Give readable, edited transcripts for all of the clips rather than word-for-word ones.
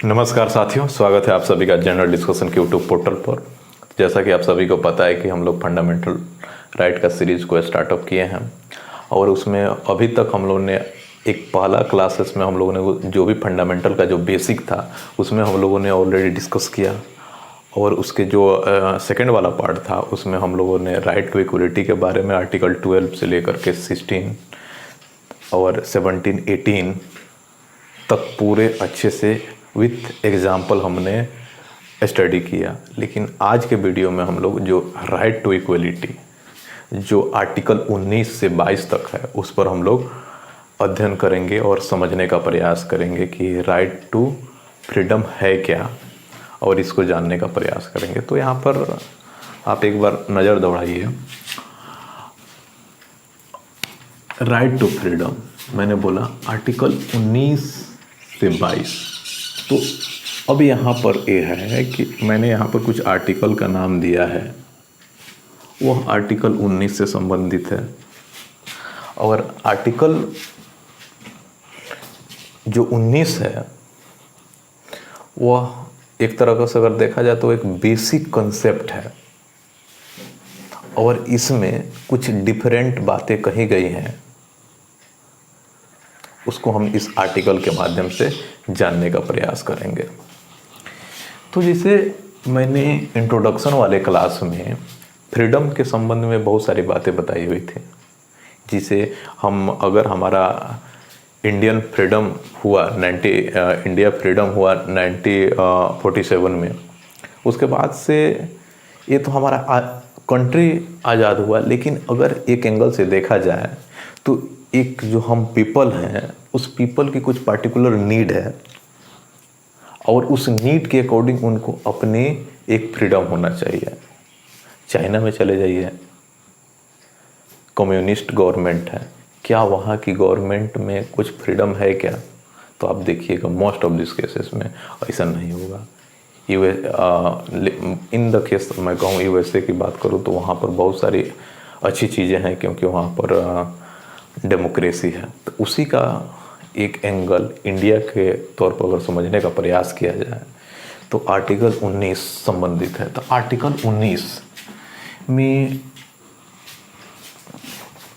नमस्कार साथियों, स्वागत है आप सभी का जनरल डिस्कशन के यूट्यूब पोर्टल पर। जैसा कि आप सभी को पता है कि हम लोग फंडामेंटल राइट का सीरीज़ को स्टार्टअप किए हैं और उसमें अभी तक हम लोगों ने एक पहला क्लासेस में हम लोगों ने जो भी फंडामेंटल का जो बेसिक था उसमें हम लोगों ने ऑलरेडी डिस्कस किया और उसके जो सेकंड वाला पार्ट था उसमें हम लोगों ने राइट टू इक्वलिटी के बारे में आर्टिकल 12 से लेकर के 16 और 17, 18 तक पूरे अच्छे से विथ एग्जाम्पल हमने स्टडी किया। लेकिन आज के वीडियो में हम लोग जो राइट टू इक्वलिटी जो आर्टिकल 19 से 22 तक है उस पर हम लोग अध्ययन करेंगे और समझने का प्रयास करेंगे कि राइट टू फ्रीडम है क्या और इसको जानने का प्रयास करेंगे। तो यहाँ पर आप एक बार नज़र दौड़ाइए। राइट टू फ्रीडम मैंने बोला आर्टिकल 19 से 22। तो अब यहाँ पर ये है कि मैंने यहाँ पर कुछ आर्टिकल का नाम दिया है, वह आर्टिकल 19 से संबंधित है। और आर्टिकल जो 19 है वह एक तरह से अगर देखा जाए तो एक बेसिक कंसेप्ट है और इसमें कुछ डिफरेंट बातें कही गई हैं, उसको हम इस आर्टिकल के माध्यम से जानने का प्रयास करेंगे। तो जैसे मैंने इंट्रोडक्शन वाले क्लास में फ्रीडम के संबंध में बहुत सारी बातें बताई हुई थी, जिसे हम अगर हमारा इंडिया फ्रीडम हुआ 1947 में, उसके बाद से ये तो हमारा कंट्री आज़ाद हुआ। लेकिन अगर एक एंगल से देखा जाए तो एक जो हम पीपल हैं उस पीपल की कुछ पार्टिकुलर नीड है और उस नीड के अकॉर्डिंग उनको अपने एक फ्रीडम होना चाहिए। चाइना में चले जाइए, कम्युनिस्ट गवर्नमेंट है, क्या वहाँ की गवर्नमेंट में कुछ फ्रीडम है क्या? तो आप देखिएगा मोस्ट ऑफ दिस केसेस में ऐसा नहीं होगा। इन द केस मैं कहूँ यूएसए की बात करूँ तो वहाँ पर बहुत सारी अच्छी चीज़ें हैं क्योंकि वहाँ पर डेमोक्रेसी है। तो उसी का एक एंगल इंडिया के तौर पर अगर समझने का प्रयास किया जाए तो आर्टिकल 19 संबंधित है। तो आर्टिकल 19 में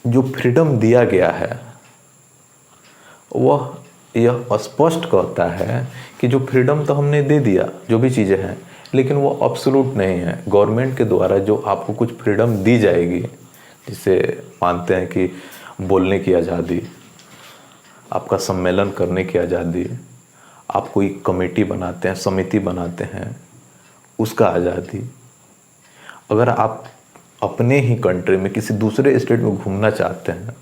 जो फ्रीडम दिया गया है वह यह स्पष्ट कहता है कि जो फ्रीडम तो हमने दे दिया जो भी चीज़ें हैं, लेकिन वो एब्सोल्यूट नहीं है। गवर्नमेंट के द्वारा जो आपको कुछ फ्रीडम दी जाएगी, जिसे मानते हैं कि बोलने की आज़ादी, आपका सम्मेलन करने की आज़ादी, आप कोई कमेटी बनाते हैं, समिति बनाते हैं, उसका आज़ादी, अगर आप अपने ही कंट्री में किसी दूसरे स्टेट में घूमना चाहते हैं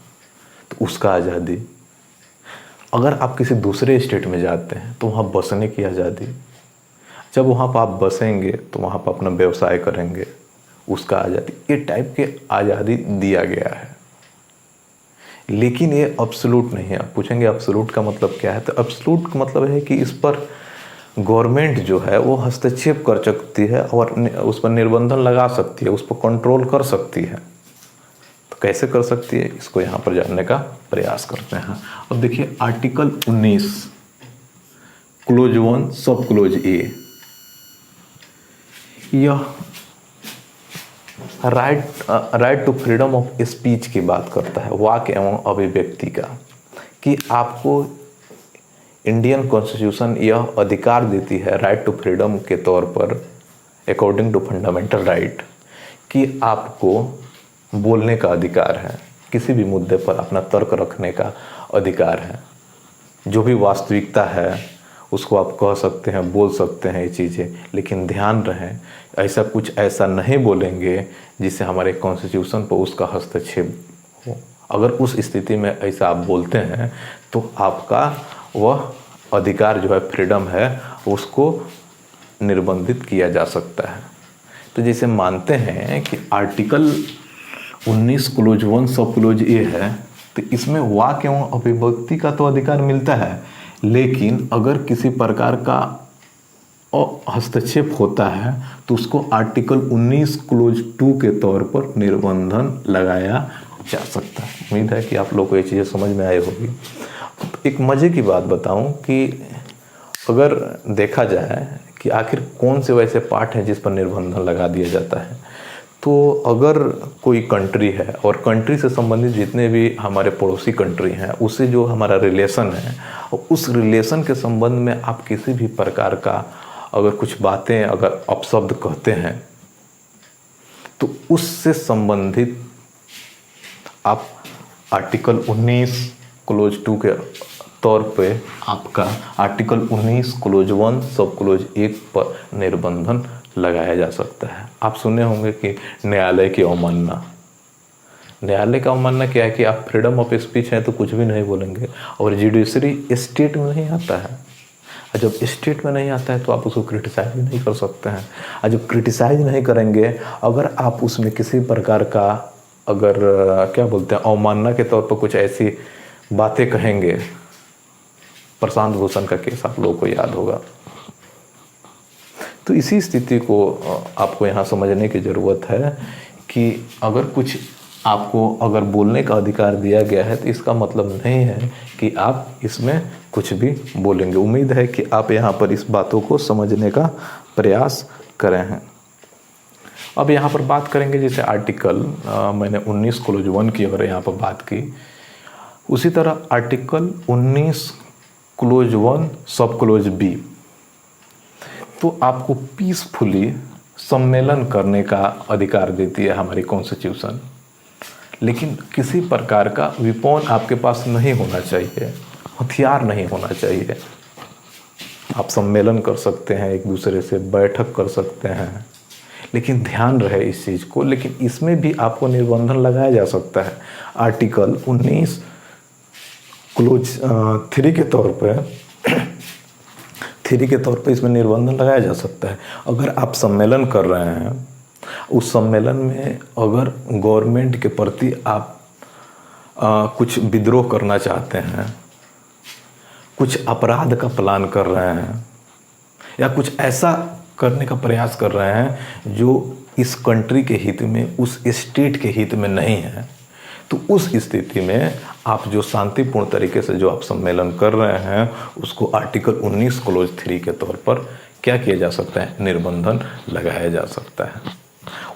तो उसका आज़ादी, अगर आप किसी दूसरे स्टेट में जाते हैं तो वहाँ बसने की आज़ादी, जब वहाँ पर आप बसेंगे तो वहाँ पर अपना व्यवसाय करेंगे, उसका आज़ादी, ये टाइप के आज़ादी दिया गया है। लेकिन ये एब्सोल्यूट नहीं है। आप पूछेंगे एब्सोल्यूट का मतलब क्या है? तो एब्सोल्यूट का मतलब है कि इस पर गवर्नमेंट जो है वो हस्तक्षेप कर सकती है और उस पर निर्बंधन लगा सकती है, उस पर कंट्रोल कर सकती है। तो कैसे कर सकती है, इसको यहाँ पर जानने का प्रयास करते हैं। अब देखिए आर्टिकल 19 क्लोज 1 सब क्लोज ए, यह right to freedom of speech की बात करता है, वाक एवं अभिव्यक्ति का, कि आपको इंडियन कॉन्स्टिट्यूशन यह अधिकार देती है राइट टू फ्रीडम के तौर पर अकॉर्डिंग टू फंडामेंटल राइट, कि आपको बोलने का अधिकार है, किसी भी मुद्दे पर अपना तर्क रखने का अधिकार है, जो भी वास्तविकता है उसको आप कह सकते हैं, बोल सकते हैं ये चीज़ें। लेकिन ध्यान रहे ऐसा कुछ ऐसा नहीं बोलेंगे जिससे हमारे कॉन्स्टिट्यूशन पर उसका हस्तक्षेप हो। अगर उस स्थिति में ऐसा आप बोलते हैं तो आपका वह अधिकार जो है फ्रीडम है उसको निर्बंधित किया जा सकता है। तो जैसे मानते हैं कि आर्टिकल 19 क्लोज 1 सब क्लोज ए है, तो इसमें वाक एवं अभिव्यक्ति का तो अधिकार मिलता है, लेकिन अगर किसी प्रकार का हस्तक्षेप होता है तो उसको आर्टिकल 19 क्लोज 2 के तौर पर निर्बंधन लगाया जा सकता है। उम्मीद है कि आप लोग को ये चीज़ें समझ में आई होगी। एक मज़े की बात बताऊं कि अगर देखा जाए कि आखिर कौन से वैसे पार्ट हैं जिस पर निर्बंधन लगा दिया जाता है, तो अगर कोई कंट्री है और कंट्री से संबंधित जितने भी हमारे पड़ोसी कंट्री हैं, उससे जो हमारा रिलेशन है, उस रिलेशन के संबंध में आप किसी भी प्रकार का अगर कुछ बातें अगर अपशब्द कहते हैं, तो उससे संबंधित आप आर्टिकल 19 क्लोज 2 के तौर पे आपका आर्टिकल 19 क्लोज 1 सब क्लोज 1 पर निर्बंधन लगाया जा सकता है। आप सुने होंगे कि न्यायालय की अवमानना। न्यायालय का अवमानना क्या है कि आप फ्रीडम ऑफ स्पीच हैं तो कुछ भी नहीं बोलेंगे, और जुडिशरी स्टेट में नहीं आता है, और जब स्टेट में नहीं आता है तो आप उसको क्रिटिसाइज नहीं कर सकते हैं। और जब क्रिटिसाइज नहीं करेंगे, अगर आप उसमें किसी प्रकार का अगर क्या बोलते हैं अवमानना के तौर पर कुछ ऐसी बातें कहेंगे, प्रशांत भूषण का केस आप लोगों को याद होगा, तो इसी स्थिति को आपको यहाँ समझने की ज़रूरत है कि अगर कुछ आपको अगर बोलने का अधिकार दिया गया है तो इसका मतलब नहीं है कि आप इसमें कुछ भी बोलेंगे। उम्मीद है कि आप यहाँ पर इस बातों को समझने का प्रयास करें हैं। अब यहाँ पर बात करेंगे जैसे आर्टिकल मैंने 19 क्लोज 1 की अगर यहाँ पर बात की, उसी तरह आर्टिकल 19 क्लोज 1 सब क्लोज बी, तो आपको पीसफुली सम्मेलन करने का अधिकार देती है हमारी कॉन्स्टिट्यूशन, लेकिन किसी प्रकार का विपौन आपके पास नहीं होना चाहिए, हथियार नहीं होना चाहिए। आप सम्मेलन कर सकते हैं, एक दूसरे से बैठक कर सकते हैं, लेकिन ध्यान रहे इस चीज़ को। लेकिन इसमें भी आपको निर्बंधन लगाया जा सकता है। आर्टिकल 19 क्लोज 3 के तौर पर इसमें निर्बंधन लगाया जा सकता है। अगर आप सम्मेलन कर रहे हैं, उस सम्मेलन में अगर गवर्नमेंट के प्रति आप कुछ विद्रोह करना चाहते हैं, कुछ अपराध का प्लान कर रहे हैं, या कुछ ऐसा करने का प्रयास कर रहे हैं जो इस कंट्री के हित में, उस स्टेट के हित में नहीं है, तो उस स्थिति में आप जो शांतिपूर्ण तरीके से जो आप सम्मेलन कर रहे हैं, उसको आर्टिकल 19 क्लोज 3 के तौर पर क्या किया जा सकता है, निर्बंधन लगाया जा सकता है।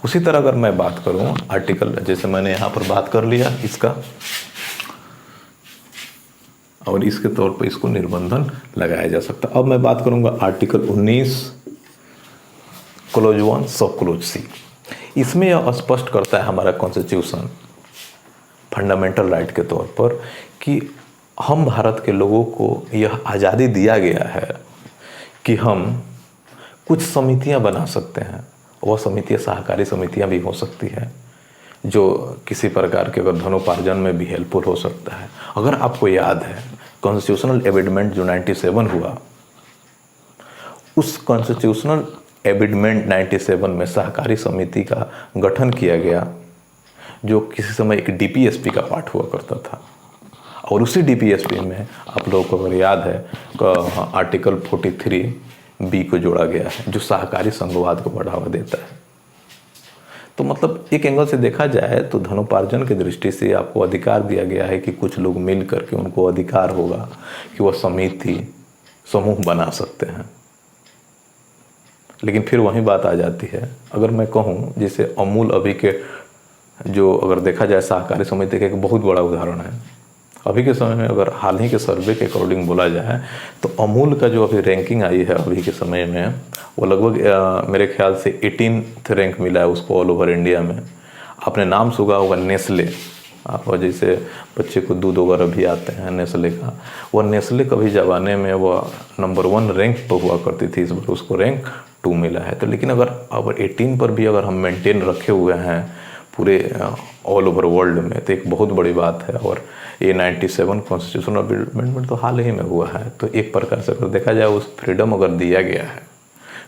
उसी तरह अगर मैं बात करूं आर्टिकल, जैसे मैंने यहाँ पर बात कर लिया इसका, और इसके तौर पर इसको निर्बंधन लगाया जा सकता है। अब मैं बात करूंगा आर्टिकल 19 क्लोज 1 सब क्लोज सी। इसमें यह स्पष्ट करता है हमारा कॉन्स्टिट्यूशन फंडामेंटल राइट के तौर पर कि हम भारत के लोगों को यह आज़ादी दिया गया है कि हम कुछ समितियां बना सकते हैं। वह समितियां सहकारी समितियां भी हो सकती है, जो किसी प्रकार के अगर धनोपार्जन में भी हेल्पफुल हो सकता है। अगर आपको याद है कॉन्स्टिट्यूशनल एमेंडमेंट जो 97 हुआ, उस कॉन्स्टिट्यूशनल एमेंडमेंट 97 में सहकारी समिति का गठन किया गया, जो किसी समय एक डीपीएसपी का पार्ट हुआ करता था। और उसी डीपीएसपी में आप लोगों को अगर याद है आर्टिकल 43B को जोड़ा गया है, जो सहकारी संघवाद को बढ़ावा देता है। तो मतलब एक एंगल से देखा जाए तो धनोपार्जन की दृष्टि से आपको अधिकार दिया गया है कि कुछ लोग मिल करके उनको अधिकार होगा कि वह समिति समूह बना सकते हैं। लेकिन फिर वही बात आ जाती है, अगर मैं कहूँ जैसे अमूल अभी के जो अगर देखा जाए सहकारी समिति का एक बहुत बड़ा उदाहरण है। अभी के समय में अगर हाल ही के सर्वे के अकॉर्डिंग बोला जाए तो अमूल का जो अभी रैंकिंग आई है अभी के समय में, वो लगभग मेरे ख्याल से 18th रैंक मिला है उसको ऑल ओवर इंडिया में। आपने नाम सुना होगा नेस्ले, आप जैसे बच्चे को दूध वगैरह भी आते हैं नेस्ले का, वह नेस्ले कभी ज़माने में वह नंबर 1 रैंक पर हुआ करती थी, इस बार उसको रैंक 2 मिला है। तो लेकिन अगर 18 पर भी अगर हम मेंटेन रखे हुए हैं पूरे ऑल ओवर वर्ल्ड में, तो एक बहुत बड़ी बात है। और ये 97 कॉन्स्टिट्यूशनल अमेंडमेंट तो हाल ही में हुआ है, तो एक प्रकार से अगर देखा जाए उस फ्रीडम अगर दिया गया है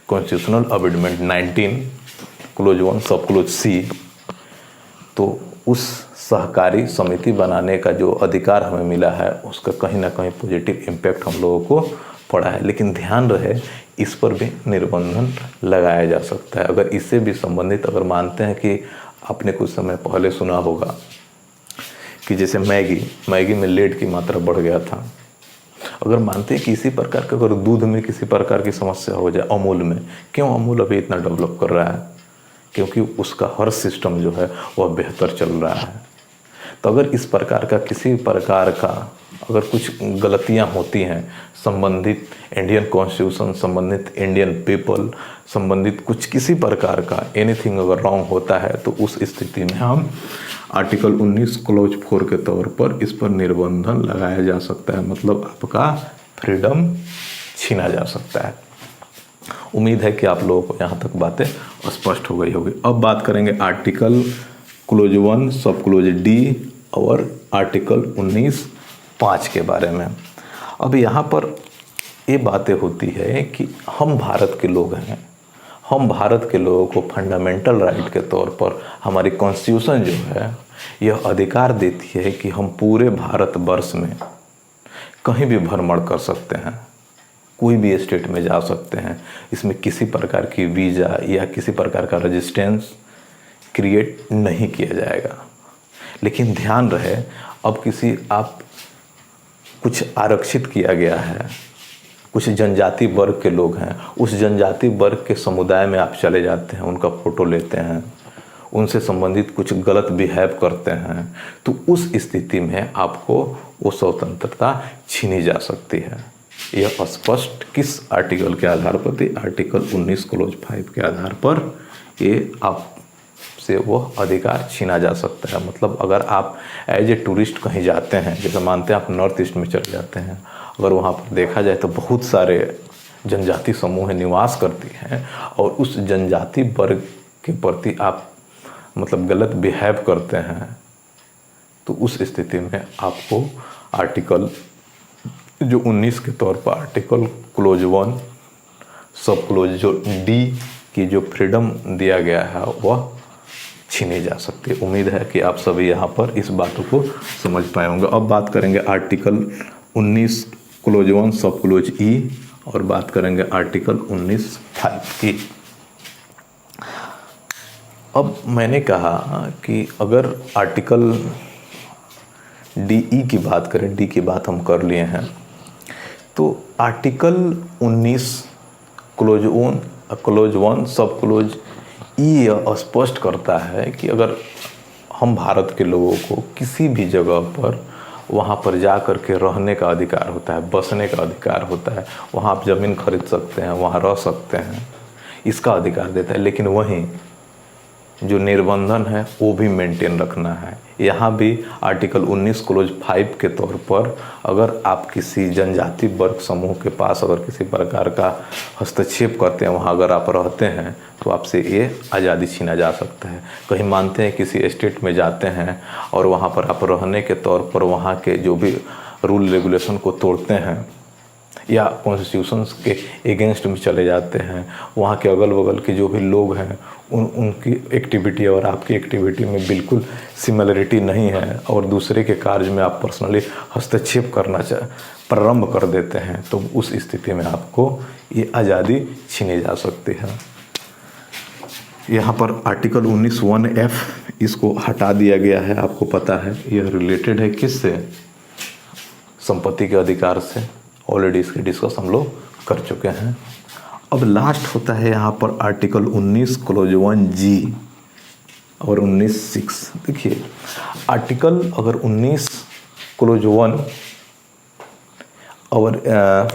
कॉन्स्टिट्यूशनल अमेंडमेंट 19 क्लोज 1 सब क्लोज सी, तो उस सहकारी समिति बनाने का जो अधिकार हमें मिला है उसका कहीं ना कहीं पॉजिटिव इम्पैक्ट हम लोगों को पड़ा है। लेकिन ध्यान रहे इस पर भी निर्बंधन लगाया जा सकता है। अगर इससे भी संबंधित अगर मानते हैं कि आपने कुछ समय पहले सुना होगा कि जैसे मैगी में लेड की मात्रा बढ़ गया था, अगर मानते हैं कि इसी प्रकार का अगर दूध में किसी प्रकार की समस्या हो जाए, अमूल में, क्यों अमूल अभी इतना डेवलप कर रहा है? क्योंकि उसका हर सिस्टम जो है वह बेहतर चल रहा है। तो अगर इस प्रकार का किसी प्रकार का अगर कुछ गलतियां होती हैं संबंधित इंडियन कॉन्स्टिट्यूशन, संबंधित इंडियन पीपल, संबंधित कुछ किसी प्रकार का एनीथिंग अगर रॉन्ग होता है, तो उस स्थिति में हम आर्टिकल 19 क्लॉज 4 के तौर पर इस पर निर्बंधन लगाया जा सकता है, मतलब आपका फ्रीडम छीना जा सकता है। उम्मीद है कि आप लोगों को यहाँ तक बातें स्पष्ट हो गई होगी। अब बात करेंगे आर्टिकल क्लोज 1 सब क्लोज डी और आर्टिकल 19(5) के बारे में। अब यहाँ पर ये बातें होती है कि हम भारत के लोग हैं, हम भारत के लोगों को फंडामेंटल राइट के तौर पर हमारी कॉन्स्टिट्यूशन जो है यह अधिकार देती है कि हम पूरे भारतवर्ष में कहीं भी भ्रमण कर सकते हैं, कोई भी स्टेट में जा सकते हैं। इसमें किसी प्रकार की वीज़ा या किसी प्रकार का रेजिस्टेंस क्रिएट नहीं किया जाएगा। लेकिन ध्यान रहे, अब किसी आप कुछ आरक्षित किया गया है, कुछ जनजाति वर्ग के लोग हैं, उस जनजाति वर्ग के समुदाय में आप चले जाते हैं, उनका फ़ोटो लेते हैं, उनसे संबंधित कुछ गलत बिहेव करते हैं, तो उस स्थिति में आपको वो स्वतंत्रता छीनी जा सकती है। यह स्पष्ट किस आर्टिकल के आधार पर थी? आर्टिकल 19 क्लॉज 5 के आधार पर ये आपसे वो अधिकार छीना जा सकता है। मतलब अगर आप एज ए टूरिस्ट कहीं जाते हैं, जैसे मानते हैं आप नॉर्थ ईस्ट में चले जाते हैं, अगर वहाँ पर देखा जाए तो बहुत सारे जनजाति समूह निवास करती हैं और उस जनजाति वर्ग के प्रति आप मतलब गलत बिहेव करते हैं, तो उस स्थिति में आपको आर्टिकल जो 19 के तौर पर आर्टिकल क्लोज 1 सब क्लोज जो डी की जो फ्रीडम दिया गया है वह छीनी जा सकती है। उम्मीद है कि आप सभी यहाँ पर इस बातों को समझ पाए होंगे। अब बात करेंगे आर्टिकल 19 क्लोज 1 सब क्लोज ई और बात करेंगे आर्टिकल 19(5) की। अब मैंने कहा कि अगर आर्टिकल डी ई की बात करें, डी की बात हम कर लिए हैं, तो आर्टिकल 19 क्लोज 1 सब क्लोज ई स्पष्ट करता है कि अगर हम भारत के लोगों को किसी भी जगह पर वहाँ पर जा कर के रहने का अधिकार होता है, बसने का अधिकार होता है, वहाँ आप ज़मीन खरीद सकते हैं, वहाँ रह सकते हैं, इसका अधिकार देता है। लेकिन वहीं जो निर्बंधन है वो भी मेंटेन रखना है। यहाँ भी आर्टिकल 19 क्लोज 5 के तौर पर अगर आप किसी जनजाति वर्ग समूह के पास अगर किसी प्रकार का हस्तक्षेप करते हैं, वहाँ अगर आप रहते हैं, तो आपसे ये आज़ादी छीना जा सकता है। कहीं मानते हैं किसी स्टेट में जाते हैं और वहाँ पर आप रहने के तौर पर वहाँ के जो भी रूल रेगुलेशन को तोड़ते हैं या कॉन्स्टिट्यूशंस के अगेंस्ट में चले जाते हैं, वहाँ के अगल बगल के जो भी लोग हैं उनकी एक्टिविटी और आपकी एक्टिविटी में बिल्कुल सिमिलरिटी नहीं है और दूसरे के कार्य में आप पर्सनली हस्तक्षेप करना प्रारंभ कर देते हैं, तो उस स्थिति में आपको ये आज़ादी छीनी जा सकती है। यहाँ पर आर्टिकल 19(1)(f) इसको हटा दिया गया है। आपको पता है यह रिलेटेड है किससे? संपत्ति के अधिकार से। ऑलरेडी इसकी डिस्कस हम लोग कर चुके हैं। अब लास्ट होता है यहाँ पर आर्टिकल 19 क्लोज 1(g) और 19(6). देखिए आर्टिकल अगर 19 क्लोज 1 और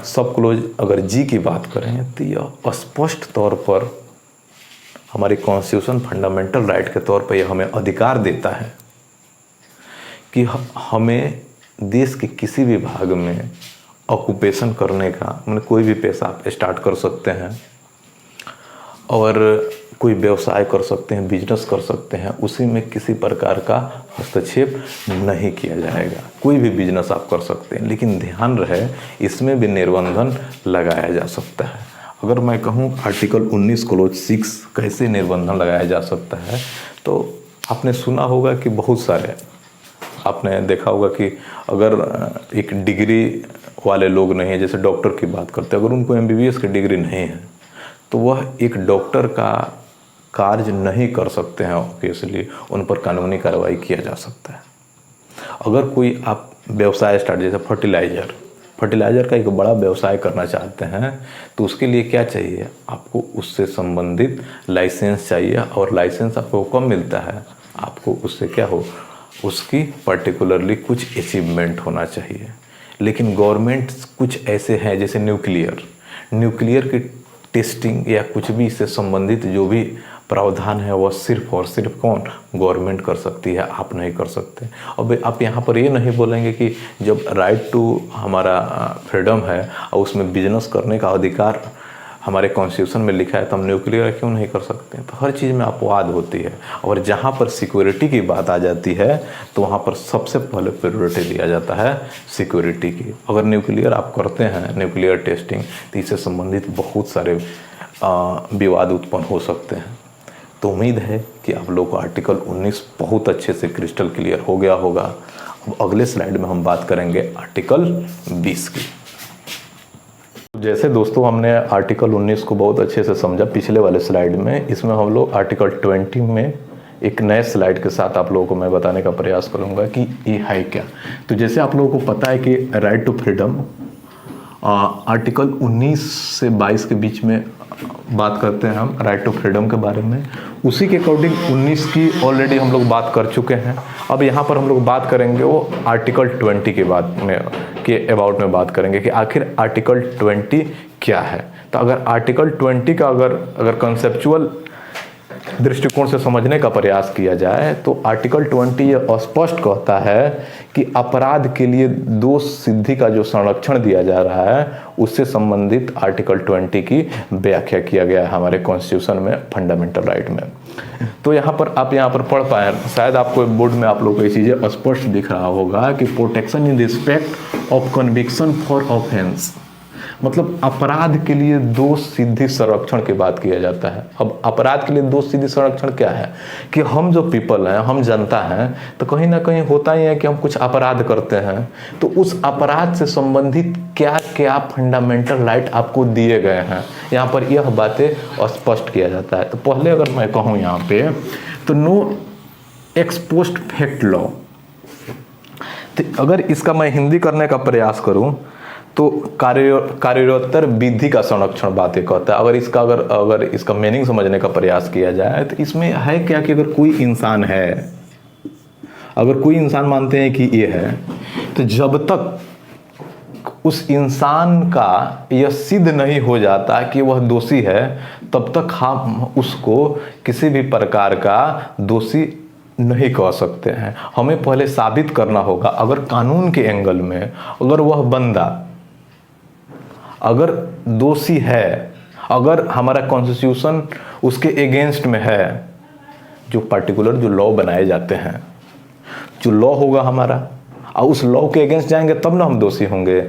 सब क्लोज अगर जी की बात करें, तो यह स्पष्ट तौर पर हमारी कॉन्स्टिट्यूशन फंडामेंटल राइट के तौर पर यह हमें अधिकार देता है कि हमें देश के किसी भी भाग में ऑक्यूपेशन करने का, मतलब कोई भी पेशा आप स्टार्ट कर सकते हैं और कोई व्यवसाय कर सकते हैं, बिजनेस कर सकते हैं, उसी में किसी प्रकार का हस्तक्षेप नहीं किया जाएगा। कोई भी बिजनेस आप कर सकते हैं, लेकिन ध्यान रहे इसमें भी निर्बंधन लगाया जा सकता है। अगर मैं कहूँ आर्टिकल 19 क्लोज 6 कैसे निर्बंधन लगाया जा सकता है, तो आपने सुना होगा कि बहुत सारे आपने देखा होगा कि अगर एक डिग्री वाले लोग नहीं है, जैसे डॉक्टर की बात करते हैं, अगर उनको MBBS की डिग्री नहीं है तो वह एक डॉक्टर का कार्य नहीं कर सकते हैं। ऑब्वियसली उन पर कानूनी कार्रवाई किया जा सकता है। अगर कोई आप व्यवसाय स्टार्ट, जैसे फर्टिलाइज़र फर्टिलाइज़र का एक बड़ा व्यवसाय करना चाहते हैं तो उसके लिए क्या चाहिए, आपको उससे संबंधित लाइसेंस चाहिए। और लाइसेंस आपको कब मिलता है, आपको उससे क्या हो, उसकी पर्टिकुलरली कुछ अचीवमेंट होना चाहिए। लेकिन गवर्नमेंट कुछ ऐसे हैं जैसे न्यूक्लियर की टेस्टिंग या कुछ भी इससे संबंधित जो भी प्रावधान है वह सिर्फ और सिर्फ कौन, गवर्नमेंट कर सकती है, आप नहीं कर सकते। अब आप यहाँ पर ये नहीं बोलेंगे कि जब राइट टू हमारा फ्रीडम है और उसमें बिजनेस करने का अधिकार हमारे कॉन्स्टिट्यूशन में लिखा है तो हम न्यूक्लियर क्यों नहीं कर सकते। तो हर चीज़ में अपवाद होती है। और जहाँ पर सिक्योरिटी की बात आ जाती है तो वहाँ पर सबसे पहले प्रायोरिटी दिया जाता है सिक्योरिटी की। अगर न्यूक्लियर आप करते हैं, न्यूक्लियर टेस्टिंग, तो इससे संबंधित बहुत सारे विवाद उत्पन्न हो सकते हैं। तो उम्मीद है कि आप लोग को आर्टिकल 19 बहुत अच्छे से क्रिस्टल क्लियर हो गया होगा। अब अगले स्लाइड में हम बात करेंगे आर्टिकल 20 की। जैसे दोस्तों हमने आर्टिकल 19 को बहुत अच्छे से समझा पिछले वाले स्लाइड में, इसमें हम लोग आर्टिकल 20 में एक नए स्लाइड के साथ आप लोगों को मैं बताने का प्रयास करूंगा कि ये है क्या। तो जैसे आप लोगों को पता है कि राइट टू फ्रीडम आर्टिकल 19 से 22 के बीच में बात करते हैं हम राइट टू फ्रीडम के बारे में। उसी के अकॉर्डिंग 19 की ऑलरेडी हम लोग बात कर चुके हैं। अब यहाँ पर हम लोग बात करेंगे वो आर्टिकल 20 के बाद में के अबाउट में बात करेंगे कि आखिर आर्टिकल 20 क्या है। तो अगर आर्टिकल 20 का अगर कंसेप्चुअल दृष्टिकोण से समझने का प्रयास किया जाए तो आर्टिकल 20 ये स्पष्ट कहता है कि अपराध के लिए दोष सिद्धि का जो संरक्षण दिया जा रहा है उससे संबंधित आर्टिकल 20 की व्याख्या किया गया है हमारे कॉन्स्टिट्यूशन में, फंडामेंटल राइट में। तो यहाँ पर आप पढ़ पाए, शायद आपको बोर्ड में आप लोग को ये चीज़ें स्पष्ट दिख रहा होगा कि protection in respect of conviction for offence, मतलब अपराध के लिए दोष सिद्धि संरक्षण की बात किया जाता है। अब अपराध के लिए दोष सिद्धि संरक्षण क्या है कि हम जो पीपल हैं, हम जनता हैं, तो कहीं ना कहीं होता ही है कि हम कुछ अपराध करते हैं तो उस अपराध से संबंधित क्या क्या फंडामेंटल राइट आपको दिए गए हैं, यहाँ पर यह बातें स्पष्ट किया जाता है। तो पहले अगर मैं कहूँ यहाँ पे तो no ex post facto law, तो अगर इसका मैं हिंदी करने का प्रयास करूँ तो कार्योत्तर विधि का संरक्षण बातें कहता है। अगर इसका मीनिंग समझने का प्रयास किया जाए तो इसमें है क्या कि अगर कोई इंसान मानते हैं कि ये है, तो जब तक उस इंसान का यह सिद्ध नहीं हो जाता कि वह दोषी है तब तक हम उसको किसी भी प्रकार का दोषी नहीं कह सकते हैं। हमें पहले साबित करना होगा, अगर कानून के एंगल में अगर वह बंदा अगर दोषी है, अगर हमारा कॉन्स्टिट्यूशन उसके अगेंस्ट में है, जो पर्टिकुलर जो लॉ बनाए जाते हैं, जो लॉ होगा हमारा और उस लॉ के अगेंस्ट जाएंगे तब ना हम दोषी होंगे।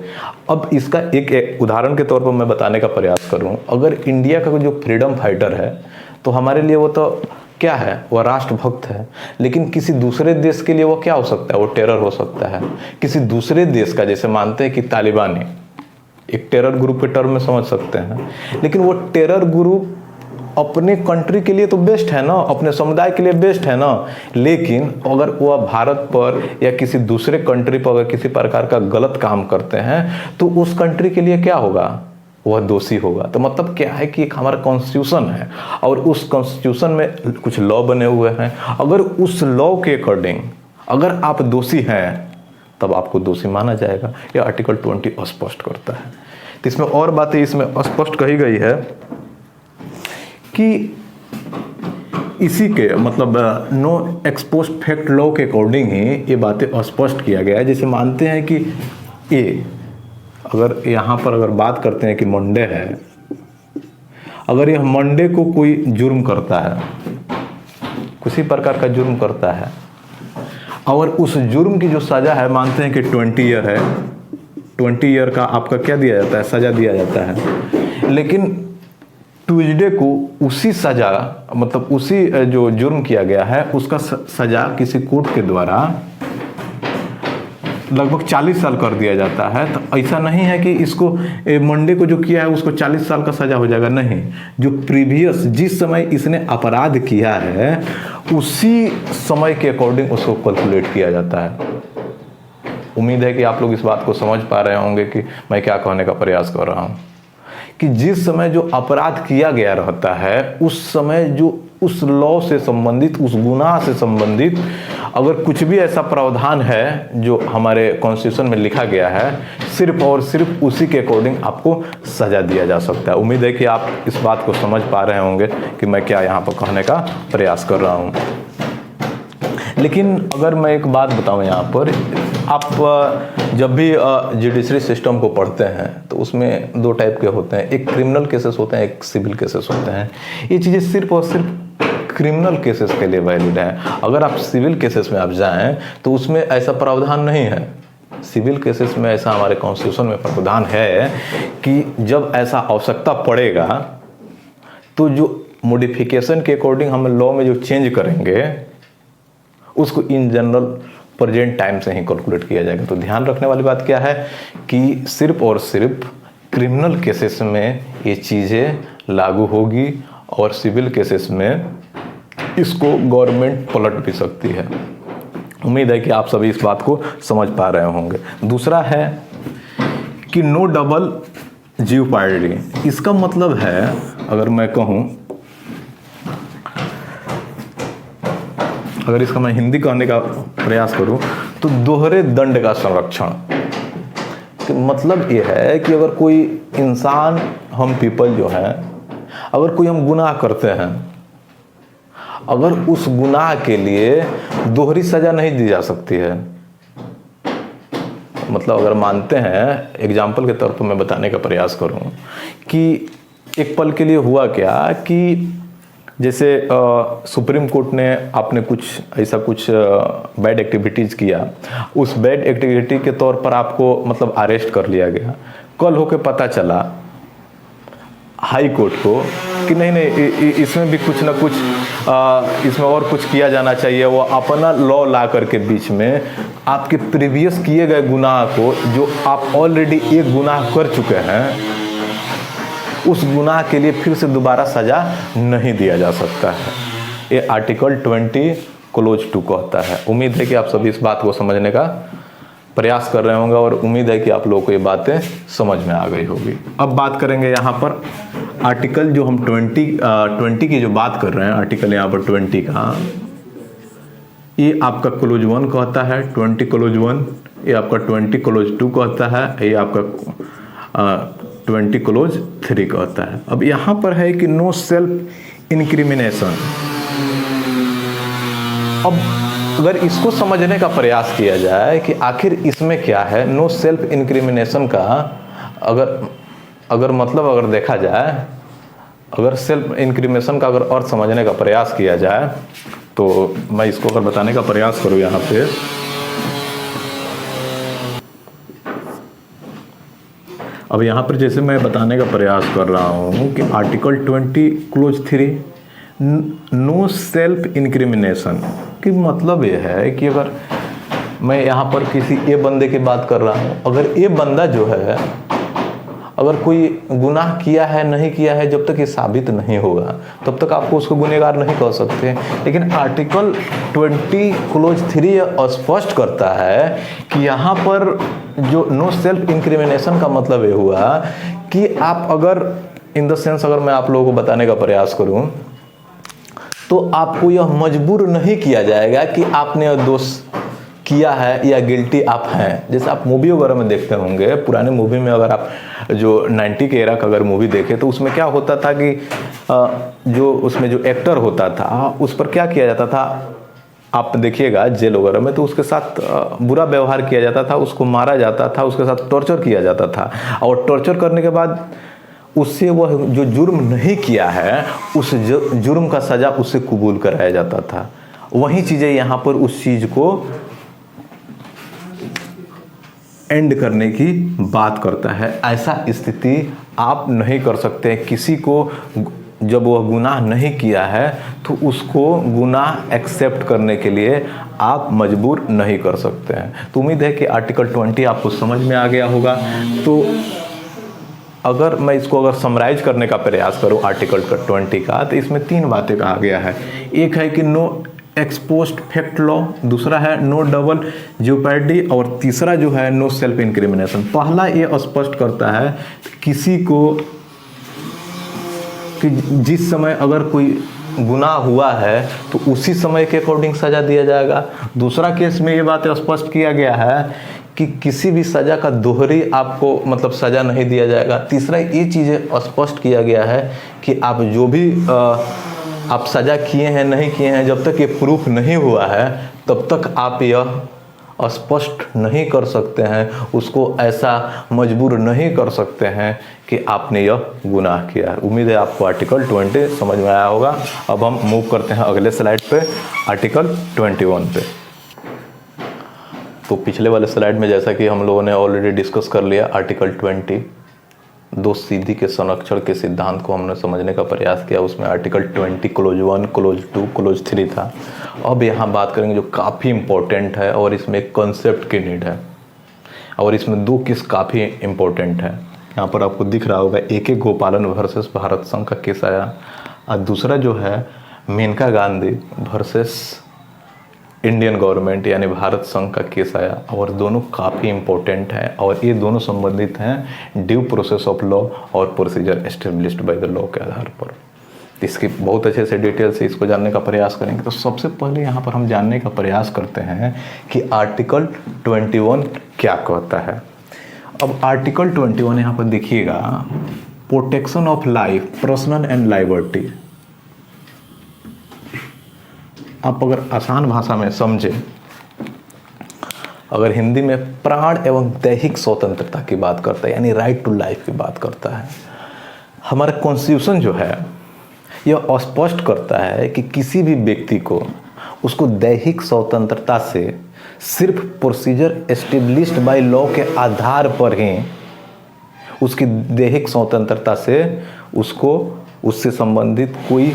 अब इसका एक उदाहरण के तौर पर मैं बताने का प्रयास करूं, अगर इंडिया का जो फ्रीडम फाइटर है तो हमारे लिए वो तो क्या है, वह राष्ट्रभक्त है। लेकिन किसी दूसरे देश के लिए वो क्या हो सकता है, वो टेरर हो सकता है। किसी दूसरे देश का, जैसे मानते हैं कि तालिबानी एक टेरर ग्रुप के टर्म में समझ सकते हैं, लेकिन वो टेरर ग्रुप अपने कंट्री के लिए तो बेस्ट है ना, अपने समुदाय के लिए बेस्ट है ना, लेकिन अगर वह भारत पर या किसी दूसरे कंट्री पर अगर किसी प्रकार का गलत काम करते हैं तो उस कंट्री के लिए क्या होगा, वह दोषी होगा। तो मतलब क्या है कि एक हमारा कॉन्स्टिट्यूशन है और उस कॉन्स्टिट्यूशन में कुछ लॉ बने हुए हैं, अगर उस लॉ के अकॉर्डिंग अगर आप दोषी हैं तब आपको दोषी माना जाएगा। यह आर्टिकल 20 स्पष्ट करता है। तो इसमें और बातें इसमें स्पष्ट कही गई है कि इसी के मतलब नो एक्सपोस्ट फैक्ट लॉ के अकॉर्डिंग ही ये बातें स्पष्ट किया गया है। जैसे मानते हैं कि ये अगर यहाँ पर अगर बात करते हैं कि मंडे है, अगर यह मंडे को कोई जुर्म करता है, किसी प्रकार का जुर्म करता है और उस जुर्म की जो सज़ा है मानते हैं कि 20 ईयर है, 20 ईयर का आपका क्या दिया जाता है, सज़ा दिया जाता है। लेकिन ट्यूसडे को उसी सज़ा मतलब उसी जो जुर्म किया गया है उसका सज़ा किसी कोर्ट के द्वारा लगभग 40 साल कर दिया जाता है। तो ऐसा नहीं है कि इसको मंडे को जो किया है उसको 40 साल का सजा हो जाएगा, नहीं। जो प्रीवियस जिस समय इसने अपराध किया है उसी समय के अकॉर्डिंग उसको कैलकुलेट किया जाता है। उम्मीद है कि आप लोग इस बात को समझ पा रहे होंगे कि मैं क्या कहने का प्रयास कर रहा हूँ, कि जिस समय जो अपराध किया गया रहता है उस समय जो उस लॉ से संबंधित, उस गुनाह से संबंधित अगर कुछ भी ऐसा प्रावधान है जो हमारे कॉन्स्टिट्यूशन में लिखा गया है, सिर्फ और सिर्फ उसी के अकॉर्डिंग आपको सजा दिया जा सकता है। उम्मीद है कि आप इस बात को समझ पा रहे होंगे कि मैं क्या यहाँ पर कहने का प्रयास कर रहा हूँ। लेकिन अगर मैं एक बात बताऊँ यहाँ पर, आप जब भी जुडिशरी सिस्टम को पढ़ते हैं तो उसमें दो टाइप के होते हैं, एक क्रिमिनल केसेस होते हैं, एक सिविल केसेस होते हैं। ये चीज़ें सिर्फ और सिर्फ क्रिमिनल केसेस के लिए वैलिड है। अगर आप सिविल केसेस में आप जाएं तो उसमें ऐसा प्रावधान नहीं है। सिविल केसेस में ऐसा हमारे कॉन्स्टिट्यूशन में प्रावधान है कि जब ऐसा आवश्यकता पड़ेगा तो जो मॉडिफिकेशन के अकॉर्डिंग हम लॉ में जो चेंज करेंगे उसको इन जनरल प्रेजेंट टाइम से ही कैलकुलेट किया जाएगा। तो ध्यान रखने वाली बात क्या है कि सिर्फ और सिर्फ क्रिमिनल केसेस में ये चीज़ें लागू होगी और सिविल केसेस में इसको गवर्नमेंट पलट भी सकती है। उम्मीद है कि आप सभी इस बात को समझ पा रहे होंगे। दूसरा है कि नो डबल जीओपार्डी। इसका मतलब है, अगर मैं कहूँ, अगर इसका मैं हिंदी कहने का प्रयास करूं तो दोहरे दंड का संरक्षण। मतलब ये है कि अगर कोई इंसान, हम पीपल जो हैं, अगर कोई हम गुनाह करते हैं, अगर उस गुनाह के लिए दोहरी सजा नहीं दी जा सकती है। मतलब अगर मानते हैं, एग्जाम्पल के तौर पर मैं बताने का प्रयास करूं कि एक पल के लिए हुआ क्या कि जैसे सुप्रीम कोर्ट ने आपने कुछ ऐसा कुछ बैड एक्टिविटीज़ किया, उस बैड एक्टिविटी के तौर पर आपको मतलब अरेस्ट कर लिया गया। कल होके पता चला हाई कोर्ट को कि नहीं, इसमें भी कुछ ना कुछ इसमें और कुछ किया जाना चाहिए। वो अपना लॉ ला करके बीच में आपके प्रीवियस किए गए गुनाह को, जो आप ऑलरेडी एक गुनाह कर चुके हैं, उस गुनाह के लिए फिर से दोबारा सजा नहीं दिया जा सकता है। ये आर्टिकल 20(2) कहता है। उम्मीद है कि आप सभी इस बात को समझने का प्रयास कर रहे होंगे और उम्मीद है कि आप लोगों को ये बातें समझ में आ गई होगी। अब बात करेंगे यहाँ पर आर्टिकल जो हम 20 की जो बात कर रहे हैं, आर्टिकल यहाँ पर 20 का, ये आपका क्लोज 1 कहता है, 20(1), ये आपका 20(2) कहता है, ये आपका 20(3) कहता है। अब यहाँ पर है कि नो सेल्फ इंक्रिमिनेशन। अब अगर इसको समझने का प्रयास किया जाए कि आखिर इसमें क्या है, नो सेल्फ इंक्रिमिनेशन का अगर मतलब अगर देखा जाए, अगर सेल्फ इंक्रिमिनेशन का अगर अर्थ समझने का प्रयास किया जाए तो मैं इसको अगर बताने का प्रयास करूँ यहाँ पे, अब यहाँ पर जैसे मैं बताने का प्रयास कर रहा हूँ कि आर्टिकल 20(3) नो सेल्फ इंक्रिमिनेशन की मतलब ये है कि अगर मैं यहाँ पर किसी ए बंदे की बात कर रहा हूँ, अगर ए बंदा जो है अगर कोई गुनाह किया है नहीं किया है, जब तक ये साबित नहीं होगा तब तक आपको उसको गुनहगार नहीं कह सकते। लेकिन आर्टिकल 20(3) स्पष्ट करता है कि यहाँ पर जो नो सेल्फ इंक्रिमिनेशन का मतलब ये हुआ कि आप अगर इन द सेंस, अगर मैं आप लोगों को बताने का प्रयास करूं तो आपको यह मजबूर नहीं किया जाएगा कि आपने यह दोष किया है या गिल्टी आप हैं। जैसे आप मूवी वगैरह में देखते होंगे, पुराने मूवी में अगर आप जो 90 के एरा का अगर मूवी देखे तो उसमें क्या होता था कि जो उसमें जो एक्टर होता था उस पर क्या किया जाता था, आप देखिएगा जेल वगैरह में, तो उसके साथ बुरा व्यवहार किया जाता था, उसको मारा जाता था, उसके साथ टॉर्चर किया जाता था। और टॉर्चर करने के बाद उससे वह जो जुर्म नहीं किया है उस जुर्म का सजा उससे कबूल कराया जाता था। वही चीज़ें यहाँ पर उस चीज़ को एंड करने की बात करता है। ऐसा स्थिति आप नहीं कर सकते किसी को, जब वह गुनाह नहीं किया है तो उसको गुनाह एक्सेप्ट करने के लिए आप मजबूर नहीं कर सकते हैं। तो उम्मीद है कि आर्टिकल 20 आपको समझ में आ गया होगा। तो अगर मैं इसको अगर समराइज करने का प्रयास करूं आर्टिकल 20 का, तो इसमें 3 बातें कहा गया है। एक है कि नो एक्सपोस्ट फैक्ट लॉ, दूसरा है नो डबल ज्योपर्डी, और तीसरा जो है नो सेल्फ इंक्रिमिनेशन। पहला ये स्पष्ट करता है किसी को कि जिस समय अगर कोई गुनाह हुआ है तो उसी समय के अकॉर्डिंग सज़ा दिया जाएगा। दूसरा केस में ये बात स्पष्ट किया गया है कि किसी भी सज़ा का दोहरी आपको मतलब सज़ा नहीं दिया जाएगा। तीसरा ये चीज़ें स्पष्ट किया गया है कि आप जो भी आप सज़ा किए हैं नहीं किए हैं, जब तक ये प्रूफ नहीं हुआ है तब तक आप यह स्पष्ट नहीं कर सकते हैं, उसको ऐसा मजबूर नहीं कर सकते हैं कि आपने यह गुनाह किया है। उम्मीद है आपको आर्टिकल 20 समझ में आया होगा। अब हम मूव करते हैं अगले स्लाइड पे, आर्टिकल 21 पे। तो पिछले वाले स्लाइड में जैसा कि हम लोगों ने ऑलरेडी डिस्कस कर लिया, आर्टिकल 20 दो सीधी के संरक्षण के सिद्धांत को हमने समझने का प्रयास किया। उसमें आर्टिकल 20 क्लोज 1, क्लोज 2, क्लोज 3 था। अब यहाँ बात करेंगे जो काफ़ी इम्पोर्टेंट है और इसमें एक कॉन्सेप्ट की नीड है, और इसमें दो केस काफ़ी इम्पोर्टेंट है। यहाँ पर आपको दिख रहा होगा AK गोपालन वर्सेस भारत संघ का केस आया, और दूसरा जो है Maneka Gandhi versus Indian government यानी भारत संघ का केस आया, और दोनों काफ़ी इम्पोर्टेंट हैं और ये दोनों संबंधित हैं ड्यू प्रोसेस ऑफ लॉ और procedure established by the law के आधार पर। इसकी बहुत अच्छे से डिटेल से इसको जानने का प्रयास करेंगे। तो सबसे पहले यहाँ पर हम जानने का प्रयास करते हैं कि आर्टिकल 21 क्या कहता है। अब आर्टिकल 21 यहाँ पर देखिएगा, protection of life, personal and liberty. आप अगर आसान भाषा में समझे, अगर हिंदी में प्राण एवं दैहिक स्वतंत्रता की बात करता है, यानी राइट टू लाइफ की बात करता है। हमारा कॉन्स्टिट्यूशन जो है यह स्पष्ट करता है कि किसी भी व्यक्ति को उसको दैहिक स्वतंत्रता से सिर्फ प्रोसीजर एस्टेब्लिश्ड बाय लॉ के आधार पर ही उसकी दैहिक स्वतंत्रता से उसको उससे संबंधित कोई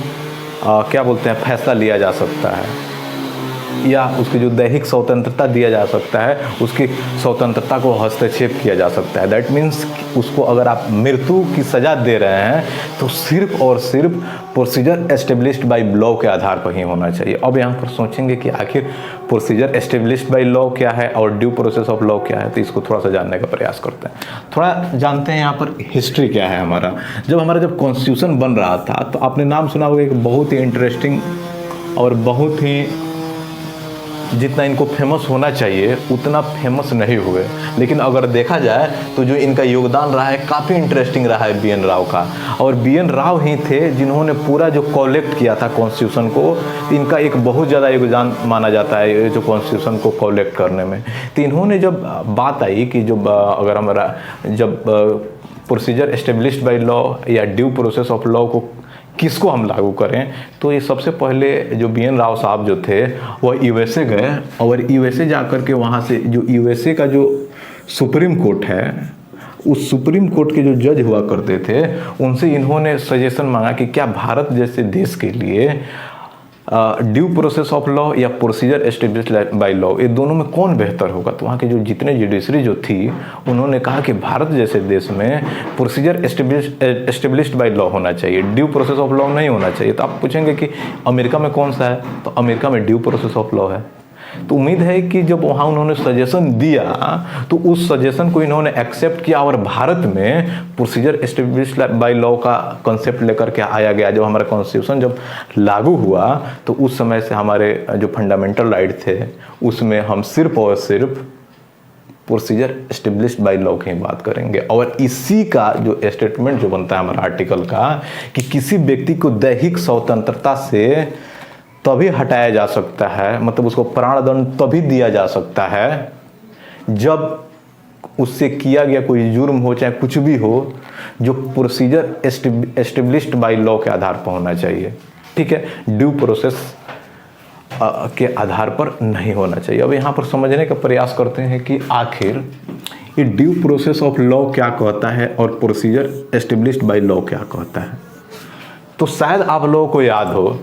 क्या बोलते हैं फैसला लिया जा सकता है, या उसकी जो दैहिक स्वतंत्रता दिया जा सकता है, उसकी स्वतंत्रता को हस्तक्षेप किया जा सकता है। दैट मीन्स उसको अगर आप मृत्यु की सज़ा दे रहे हैं तो सिर्फ और सिर्फ प्रोसीजर एस्टेब्लिश्ड बाय लॉ के आधार पर ही होना चाहिए। अब यहाँ पर सोचेंगे कि आखिर प्रोसीजर एस्टेब्लिश्ड बाय लॉ क्या है और ड्यू प्रोसेस ऑफ लॉ क्या है, तो इसको थोड़ा सा जानने का प्रयास करते हैं। थोड़ा जानते हैं यहाँ पर हिस्ट्री क्या है हमारा। जब कॉन्स्टिट्यूशन बन रहा था तो आपने नाम सुना होगा, एक बहुत ही इंटरेस्टिंग और बहुत ही जितना इनको फेमस होना चाहिए उतना फेमस नहीं हुए, लेकिन अगर देखा जाए तो जो इनका योगदान रहा है काफ़ी इंटरेस्टिंग रहा है BN राव का। और BN राव ही थे जिन्होंने पूरा जो कलेक्ट किया था कॉन्स्टिट्यूशन को, इनका एक बहुत ज़्यादा योगदान माना जाता है ये जो कॉन्स्टिट्यूशन को कलेक्ट करने में। तो इन्होंने जब बात आई कि जब प्रोसीजर एस्टेब्लिश्ड बाय लॉ या ड्यू प्रोसेस ऑफ लॉ को किसको हम लागू करें, तो ये सबसे पहले जो BN राव साहब जो थे वह USA गए, और USA जाकर के वहाँ से जो USA का जो सुप्रीम कोर्ट है, उस सुप्रीम कोर्ट के जो जज हुआ करते थे उनसे इन्होंने सजेशन मांगा कि क्या भारत जैसे देश के लिए ड्यू प्रोसेस ऑफ लॉ या प्रोसीजर एस्टेब्लिश्ड बाय लॉ, ये दोनों में कौन बेहतर होगा। तो वहाँ के जो जितने जुडिशरी जो थी उन्होंने कहा कि भारत जैसे देश में प्रोसीजर एस्टेब्लिश्ड बाय लॉ होना चाहिए, ड्यू प्रोसेस ऑफ लॉ नहीं होना चाहिए। तो आप पूछेंगे कि अमेरिका में कौन सा है, तो अमेरिका में ड्यू प्रोसेस ऑफ लॉ है। तो उम्मीद है कि जब वहाँ उन्होंने सजेशन दिया तो उस सजेशन को इन्होंने एक्सेप्ट किया और भारत में प्रोसीजर एस्टेब्लिश्ड बाय लॉ का कॉन्सेप्ट लेकर के आया गया। जब हमारा कॉन्स्टिट्यूशन जब लागू हुआ तो उस समय से हमारे जो फंडामेंटल राइट थे उसमें हम सिर्फ और सिर्फ प्रोसीजर एस्टेब्लिश्ड बाय लॉ की बात करेंगे। और इसी का जो स्टेटमेंट जो बनता है हमारा आर्टिकल का कि किसी व्यक्ति को दैहिक स्वतंत्रता से तभी हटाया जा सकता है, मतलब उसको प्राणदंड तभी दिया जा सकता है जब उससे किया गया कोई जुर्म हो चाहे कुछ भी हो जो प्रोसीजर एस्टेब्लिश्ड बाय लॉ के आधार पर होना चाहिए। ठीक है, ड्यू प्रोसेस के आधार पर नहीं होना चाहिए। अब यहाँ पर समझने का प्रयास करते हैं कि आखिर ये ड्यू प्रोसेस ऑफ लॉ क्या कहता है और प्रोसीजर एस्टेब्लिश्ड बाय लॉ क्या कहता है। तो शायद आप लोगों को याद हो,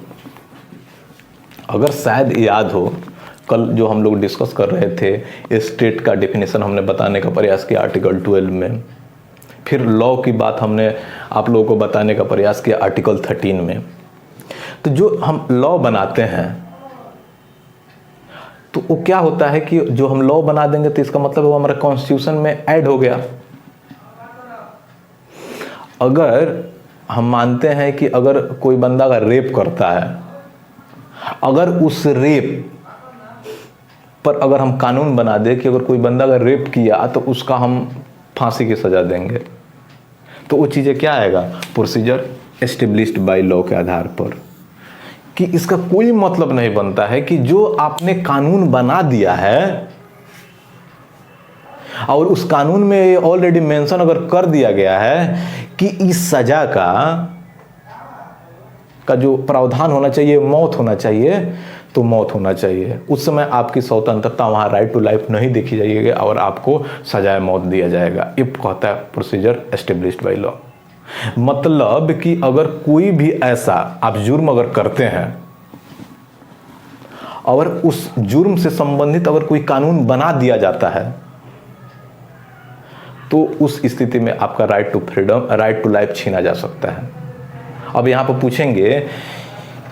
अगर शायद याद हो, कल जो हम लोग डिस्कस कर रहे थे स्टेट का डेफिनेशन हमने बताने का प्रयास किया आर्टिकल 12 में, फिर लॉ की बात हमने आप लोगों को बताने का प्रयास किया आर्टिकल 13 में। तो जो हम लॉ बनाते हैं तो वो क्या होता है कि जो हम लॉ बना देंगे तो इसका मतलब वो हमारे कॉन्स्टिट्यूशन में ऐड हो गया। अगर हम मानते हैं कि अगर कोई बंदा अगर रेप करता है, अगर उस रेप पर अगर हम कानून बना दे कि अगर कोई बंदा अगर रेप किया तो उसका हम फांसी की सजा देंगे, तो वो चीज़ें क्या आएगा, प्रोसीजर एस्टेब्लिश्ड बाय लॉ के आधार पर। कि इसका कोई मतलब नहीं बनता है कि जो आपने कानून बना दिया है और उस कानून में ऑलरेडी मेंशन अगर कर दिया गया है कि इस सजा का जो प्रावधान होना चाहिए मौत होना चाहिए, तो मौत होना चाहिए। उस समय आपकी स्वतंत्रता, वहाँ राइट टू लाइफ नहीं देखी जाएगी और आपको सजाए मौत दिया जाएगा। ये कहता है प्रोसीजर एस्टेब्लिश्ड बाय लॉ। मतलब कि अगर कोई भी ऐसा आप जुर्म अगर करते हैं और उस जुर्म से संबंधित अगर कोई कानून बना दिया जाता है, तो उस स्थिति में आपका right to freedom, right to life छीना जा सकता है। अब यहाँ पर पूछेंगे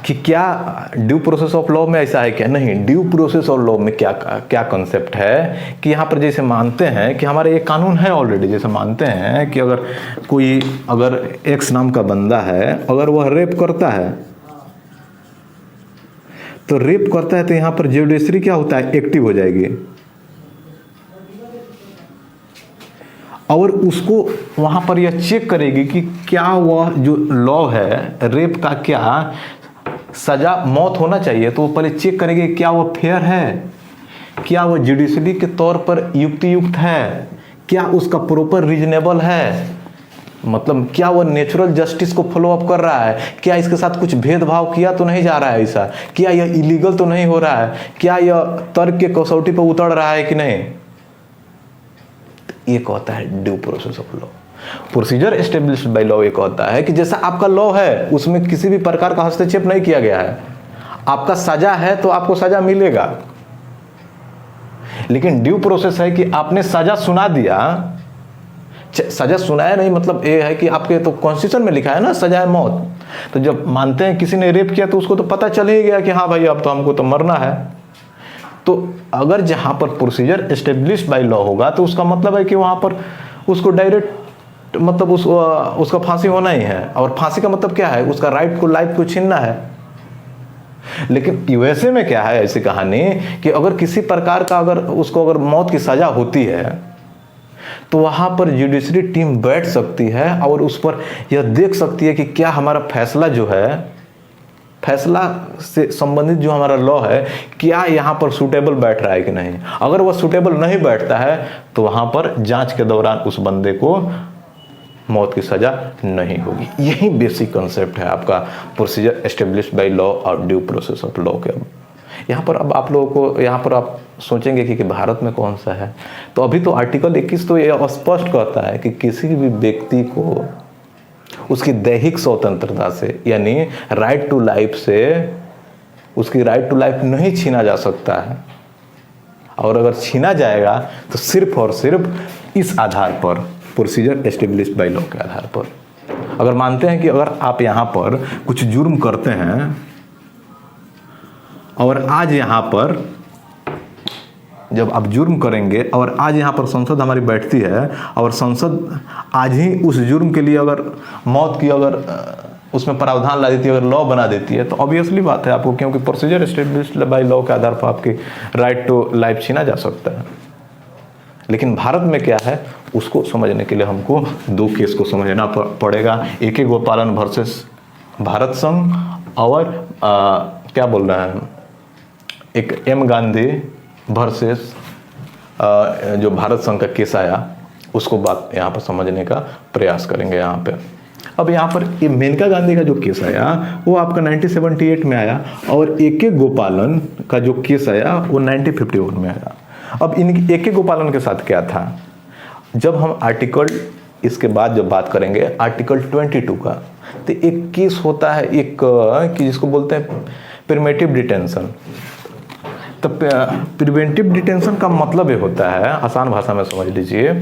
कि क्या ड्यू प्रोसेस ऑफ लॉ में ऐसा है क्या? नहीं, ड्यू प्रोसेस ऑफ लॉ में क्या कंसेप्ट है कि यहाँ पर जैसे मानते हैं कि हमारे ये कानून है ऑलरेडी, जैसे मानते हैं कि अगर कोई अगर एक्स नाम का बंदा है, अगर वह रेप करता है, तो रेप करता है तो यहाँ पर जुडिशरी क्या होता है, एक्टिव हो जाएगी और उसको वहाँ पर यह चेक करेगी कि क्या वह जो लॉ है रेप का, क्या सजा मौत होना चाहिए, तो वो पहले चेक करेंगे क्या वो फेयर है, क्या वो जुडिशरी के तौर पर युक्त है, क्या उसका प्रॉपर रीजनेबल है, मतलब क्या वो नेचुरल जस्टिस को फॉलो अप कर रहा है, क्या इसके साथ कुछ भेदभाव किया तो नहीं जा रहा है ऐसा, क्या यह इलीगल तो नहीं हो रहा है, क्या यह तर्क के कसौटी पर उतर रहा है कि नहीं। ये कहता है due process of law. Procedure established by law ये कहता है कि जैसा आपका लॉ है उसमें किसी भी प्रकार का हस्तक्षेप नहीं किया गया है, आपका सजा है तो आपको सजा मिलेगा। लेकिन ड्यू प्रोसेस है कि आपने सजा सुना दिया, सजा सुनाया नहीं, मतलब ये है कि आपके तो कॉन्स्टिट्यूशन में लिखा है ना सजा है मौत, तो जब मानते हैं किसी ने रेप किया तो उसको तो पता चल ही गया कि हाँ भाई अब तो हमको तो मरना है। तो अगर जहां पर प्रोसीजर एस्टेब्लिश्ड बाय लॉ होगा तो उसका मतलब है कि वहां पर उसको डायरेक्ट मतलब उसका फांसी होना ही है, और फांसी का मतलब क्या है, उसका राइट को लाइफ को छीनना है। लेकिन यूएसए में क्या है ऐसी कहानी कि अगर किसी प्रकार का अगर उसको अगर मौत की सजा होती है तो वहां पर जुडिशरी टीम बैठ सकती है और उस पर यह देख सकती है कि क्या हमारा फैसला जो है, फैसला से संबंधित जो हमारा लॉ है, क्या यहाँ पर सूटेबल बैठ रहा है कि नहीं। अगर वह सूटेबल नहीं बैठता है तो वहां पर जांच के दौरान उस बंदे को मौत की सजा नहीं होगी। यही बेसिक कॉन्सेप्ट है आपका प्रोसीजर एस्टेब्लिश्ड बाय लॉ और ड्यू प्रोसेस ऑफ लॉ के। यहाँ पर अब आप लोगों को यहाँ पर आप सोचेंगे कि भारत में कौन सा है, तो अभी तो आर्टिकल 21 तो यह स्पष्ट कहता है कि किसी भी व्यक्ति को उसकी दैहिक स्वतंत्रता से यानी राइट टू लाइफ से उसकी राइट टू लाइफ नहीं छीना जा सकता है, और अगर छीना जाएगा तो सिर्फ और सिर्फ इस आधार पर, प्रोसीजर एस्टेब्लिश्ड बाय लॉ के आधार पर। अगर मानते हैं कि अगर आप यहाँ पर कुछ जुर्म करते हैं और आज यहाँ पर जब आप जुर्म करेंगे और आज यहाँ पर संसद हमारी बैठती है और संसद आज ही उस जुर्म के लिए अगर मौत की अगर उसमें प्रावधान ला देती है, अगर लॉ बना देती है, तो ऑब्वियसली बात है आपको, क्योंकि प्रोसीजर एस्टेब्लिश्ड बाय लॉ के आधार पर आपकी राइट टू लाइफ छीना जा सकता है। लेकिन भारत में क्या है उसको समझने के लिए हमको दो केस को समझना पड़ेगा। AK गोपालन वर्सेस भारत संघ और क्या बोल रहे हैं, एक M गांधी वर्सेस जो भारत संघ का केस आया, उसको बात यहाँ पर समझने का प्रयास करेंगे यहाँ पे। अब यहाँ पर ये मेनका गांधी का जो केस आया वो आपका 1978 में आया, और AK गोपालन का जो केस आया वो 1951 में आया। अब इन AK गोपालन के साथ क्या था, जब हम आर्टिकल इसके बाद जब बात करेंगे आर्टिकल 22 का, तो एक केस होता है एक कि जिसको बोलते हैं प्रिवेंटिव डिटेंशन। तो प्रिवेंटिव डिटेंशन का मतलब ये होता है, आसान भाषा में समझ लीजिए,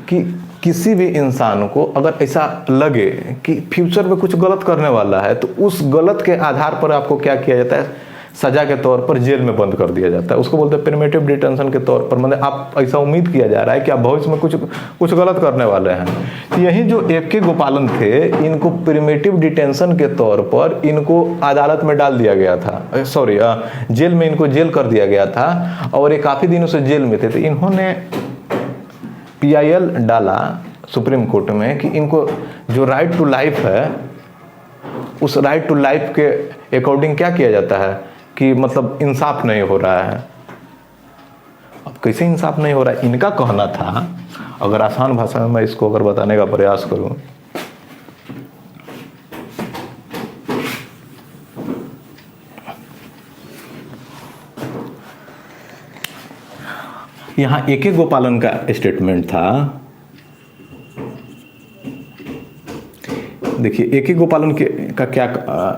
कि किसी भी इंसान को अगर ऐसा लगे कि फ्यूचर में कुछ गलत करने वाला है तो उस गलत के आधार पर आपको क्या किया जाता है, सजा के तौर पर जेल में बंद कर दिया जाता है। उसको बोलते हैं प्रिवेंटिव डिटेंशन के तौर पर, मतलब आप ऐसा उम्मीद किया जा रहा है कि आप भविष्य में कुछ गलत करने वाले हैं। तो यही जो AK गोपालन थे, इनको प्रिवेंटिव डिटेंशन के तौर पर इनको अदालत में डाल दिया गया था, सॉरी जेल में इनको जेल कर दिया गया था, और ये काफ़ी दिनों से जेल में थे। तो इन्होंने PIL डाला सुप्रीम कोर्ट में कि इनको जो राइट टू लाइफ है, उस राइट टू लाइफ के अकॉर्डिंग क्या किया जाता है कि मतलब इंसाफ नहीं हो रहा है। अब कैसे इंसाफ नहीं हो रहा है, इनका कहना था, अगर आसान भाषा में मैं इसको अगर बताने का प्रयास करूं, यहां AK गोपालन का स्टेटमेंट था। देखिए AK गोपालन का क्या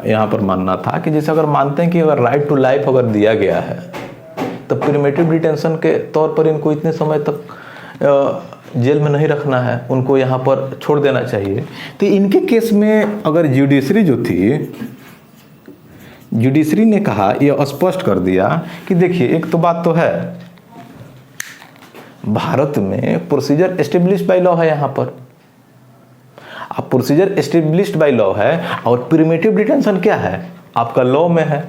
यहाँ पर मानना था कि जैसे अगर मानते हैं कि अगर राइट टू लाइफ अगर दिया गया है तो प्रिवेंटिव डिटेंशन के तौर पर इनको इतने समय तक जेल में नहीं रखना है, उनको यहाँ पर छोड़ देना चाहिए। तो इनके केस में अगर जुडिशरी जो थी, जुडिशरी ने कहा, यह स्पष्ट कर दिया कि देखिए एक तो बात तो है, भारत में प्रोसीजर एस्टेब्लिश्ड बाय लॉ है। यहाँ पर अब प्रोसीजर एस्टेब्लिश्ड बाय लॉ है, और प्रिवेंटिव डिटेंशन क्या है, आपका लॉ में है।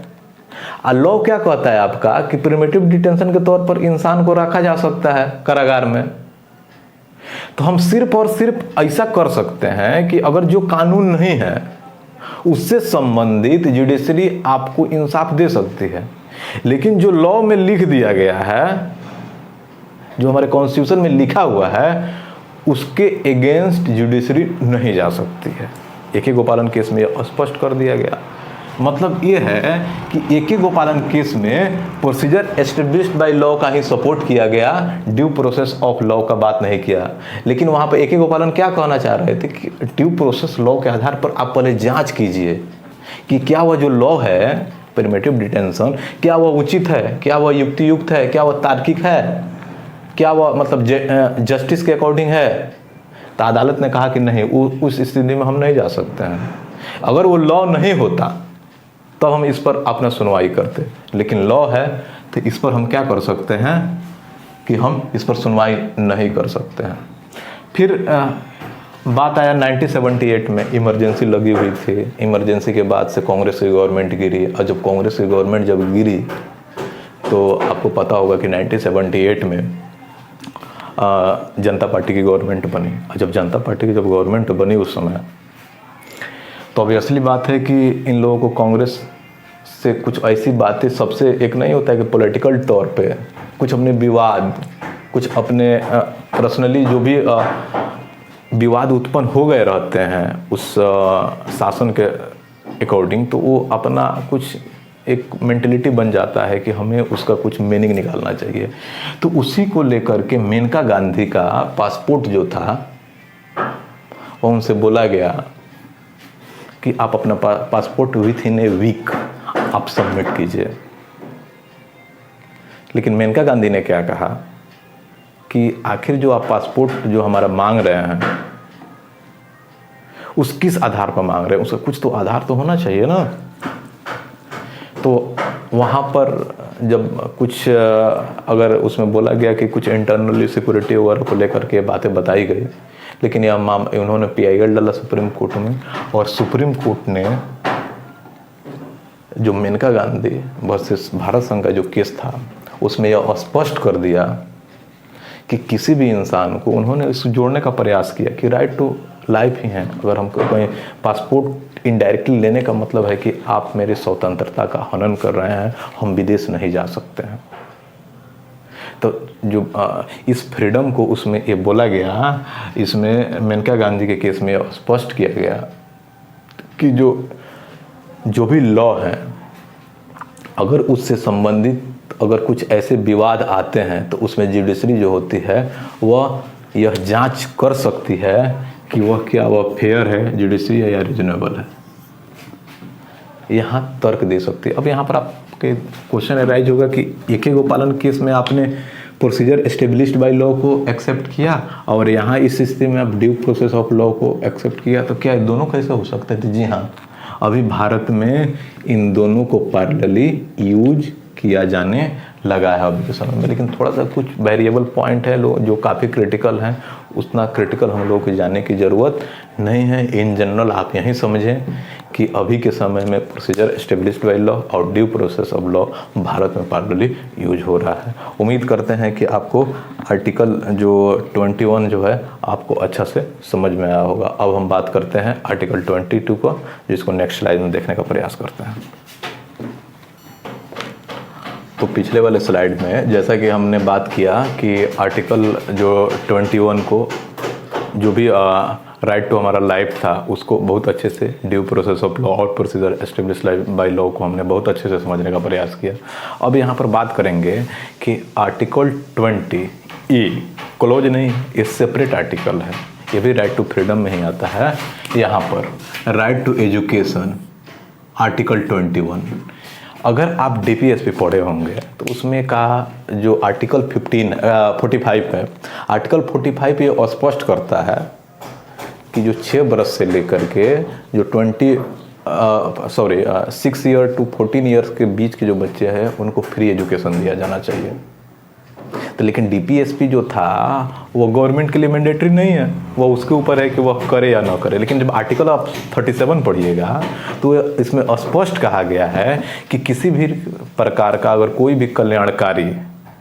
और लॉ क्या कहता है आपका कि प्रिवेंटिव डिटेंशन के तौर पर इंसान को रखा जा सकता है कारागार में। तो हम सिर्फ और सिर्फ ऐसा कर सकते हैं कि अगर जो कानून नहीं है उससे संबंधित जुडिशरी आपको इंसाफ दे सकती है, लेकिन जो लॉ में लिख दिया गया है, जो हमारे कॉन्स्टिट्यूशन में लिखा हुआ है, उसके अगेंस्ट जुडिशरी नहीं जा सकती है। AK गोपालन केस में स्पष्ट कर दिया गया। मतलब ये है कि AK गोपालन केस में प्रोसीजर एस्टेब्लिश्ड बाय लॉ का ही सपोर्ट किया गया, ड्यू प्रोसेस ऑफ लॉ का बात नहीं किया। लेकिन वहाँ पर AK गोपालन क्या कहना चाह रहे थे कि ड्यू प्रोसेस लॉ के आधार पर आप पहले जाँच कीजिए कि क्या वह जो लॉ है प्रिवेंटिव डिटेंशन, क्या वह उचित है, क्या वह युक्तियुक्त है, क्या वह तार्किक है, क्या वह मतलब जस्टिस के अकॉर्डिंग है। तो अदालत ने कहा कि नहीं, उस स्थिति में हम नहीं जा सकते हैं। अगर वो लॉ नहीं होता तो हम इस पर अपना सुनवाई करते, लेकिन लॉ है तो इस पर हम क्या कर सकते हैं कि हम इस पर सुनवाई नहीं कर सकते हैं। फिर बात आया 1978 में, इमरजेंसी लगी हुई थी। इमरजेंसी के बाद से कांग्रेस की गवर्नमेंट गिरी, और जब कांग्रेस की गवर्नमेंट जब गिरी तो आपको पता होगा कि 1978 में जनता पार्टी की गवर्नमेंट बनी। और जब जनता पार्टी की जब गवर्नमेंट बनी उस समय, तो अभी असली बात है कि इन लोगों को कांग्रेस से कुछ ऐसी बातें, सबसे एक नहीं होता है कि पॉलिटिकल तौर पे कुछ अपने विवाद, कुछ अपने पर्सनली जो भी विवाद उत्पन्न हो गए रहते हैं उस शासन के अकॉर्डिंग, तो वो अपना कुछ एक मेंटलिटी बन जाता है कि हमें उसका कुछ मीनिंग निकालना चाहिए। तो उसी को लेकर के मेनका गांधी का पासपोर्ट जो था, वो उनसे बोला गया कि आप अपना passport within a week आप सबमिट कीजिए। लेकिन मेनका गांधी ने क्या कहा कि आखिर जो आप पासपोर्ट जो हमारा मांग रहे हैं, उस किस आधार पर मांग रहे हैं, उसका कुछ तो आधार तो होना चाहिए ना। तो वहाँ पर जब कुछ अगर उसमें बोला गया कि कुछ इंटरनली सिक्योरिटी वगैरह को लेकर के बातें बताई गई, लेकिन यह उन्होंने PIL डाला सुप्रीम कोर्ट में, और सुप्रीम कोर्ट ने जो मेनका गांधी वर्सेस भारत संघ का जो केस था उसमें यह स्पष्ट कर दिया कि किसी भी इंसान को, उन्होंने इसको जोड़ने का प्रयास किया कि राइट टू लाइफ ही है। अगर हम कहीं पासपोर्ट इनडायरेक्टली लेने का मतलब है कि आप मेरी स्वतंत्रता का हनन कर रहे हैं, हम विदेश नहीं जा सकते हैं। तो जो इस फ्रीडम को उसमें ये बोला गया, इसमें मेनका गांधी के केस में स्पष्ट किया गया कि जो भी लॉ है, अगर उससे संबंधित अगर कुछ ऐसे विवाद आते हैं तो उसमें जुडिशरी जो होती है वह यह जांच कर सकती है कि वह फेयर है, जुडिशरी है या रीजनेबल है, यहाँ तर्क दे सकती है। अब यहाँ पर आपके क्वेश्चन अराइज होगा कि AK गोपालन केस में आपने प्रोसीजर एस्टेब्लिश्ड बाय लॉ को एक्सेप्ट किया और यहाँ इस स्थिति में आप ड्यू प्रोसेस ऑफ लॉ को एक्सेप्ट किया, तो क्या दोनों कैसे हो सकते थे? जी हाँ, अभी भारत में इन दोनों को पैरेलली यूज किया जाने लगा है अभी के समय में, लेकिन थोड़ा सा कुछ वेरिएबल पॉइंट है जो काफ़ी क्रिटिकल हैं। उतना क्रिटिकल हम लोग को जानने की ज़रूरत नहीं है। इन जनरल आप यही समझें कि अभी के समय में प्रोसीजर एस्टेब्लिश्ड बाय लॉ और due process of law Bharat में पैरेलली यूज हो रहा है। उम्मीद करते हैं कि आपको आर्टिकल जो 21 जो है आपको अच्छा से समझ में आया होगा। अब हम बात करते हैं आर्टिकल 22 को, जिसको नेक्स्ट स्लाइड में देखने का प्रयास करते हैं। तो पिछले वाले स्लाइड में जैसा कि हमने बात किया कि आर्टिकल जो 21 को जो भी राइट टू हमारा लाइफ था उसको बहुत अच्छे से ड्यू प्रोसेस ऑफ लॉ और प्रोसीजर एस्टेब्लिश्ड बाय लॉ को हमने बहुत अच्छे से समझने का प्रयास किया। अब यहाँ पर बात करेंगे कि आर्टिकल 20 क्लोज नहीं, ये सेपरेट आर्टिकल है, ये भी राइट टू फ्रीडम में ही आता है। यहाँ पर राइट टू एजुकेशन आर्टिकल 21, अगर आप डीपीएसपी पढ़े होंगे तो उसमें का जो आर्टिकल 45 है, आर्टिकल 45 ये स्पष्ट करता है कि जो 6 बरस से लेकर के जो 6 ईयर टू 14 ईयर्स के बीच के जो बच्चे हैं उनको फ्री एजुकेशन दिया जाना चाहिए। तो लेकिन डीपीएसपी जो था वो गवर्नमेंट के लिए मैंडेटरी नहीं है, वो उसके ऊपर है कि वह करे या ना करे। लेकिन जब आर्टिकल आप 37 पढ़िएगा तो इसमें स्पष्ट कहा गया है कि किसी भी प्रकार का अगर कोई भी कल्याणकारी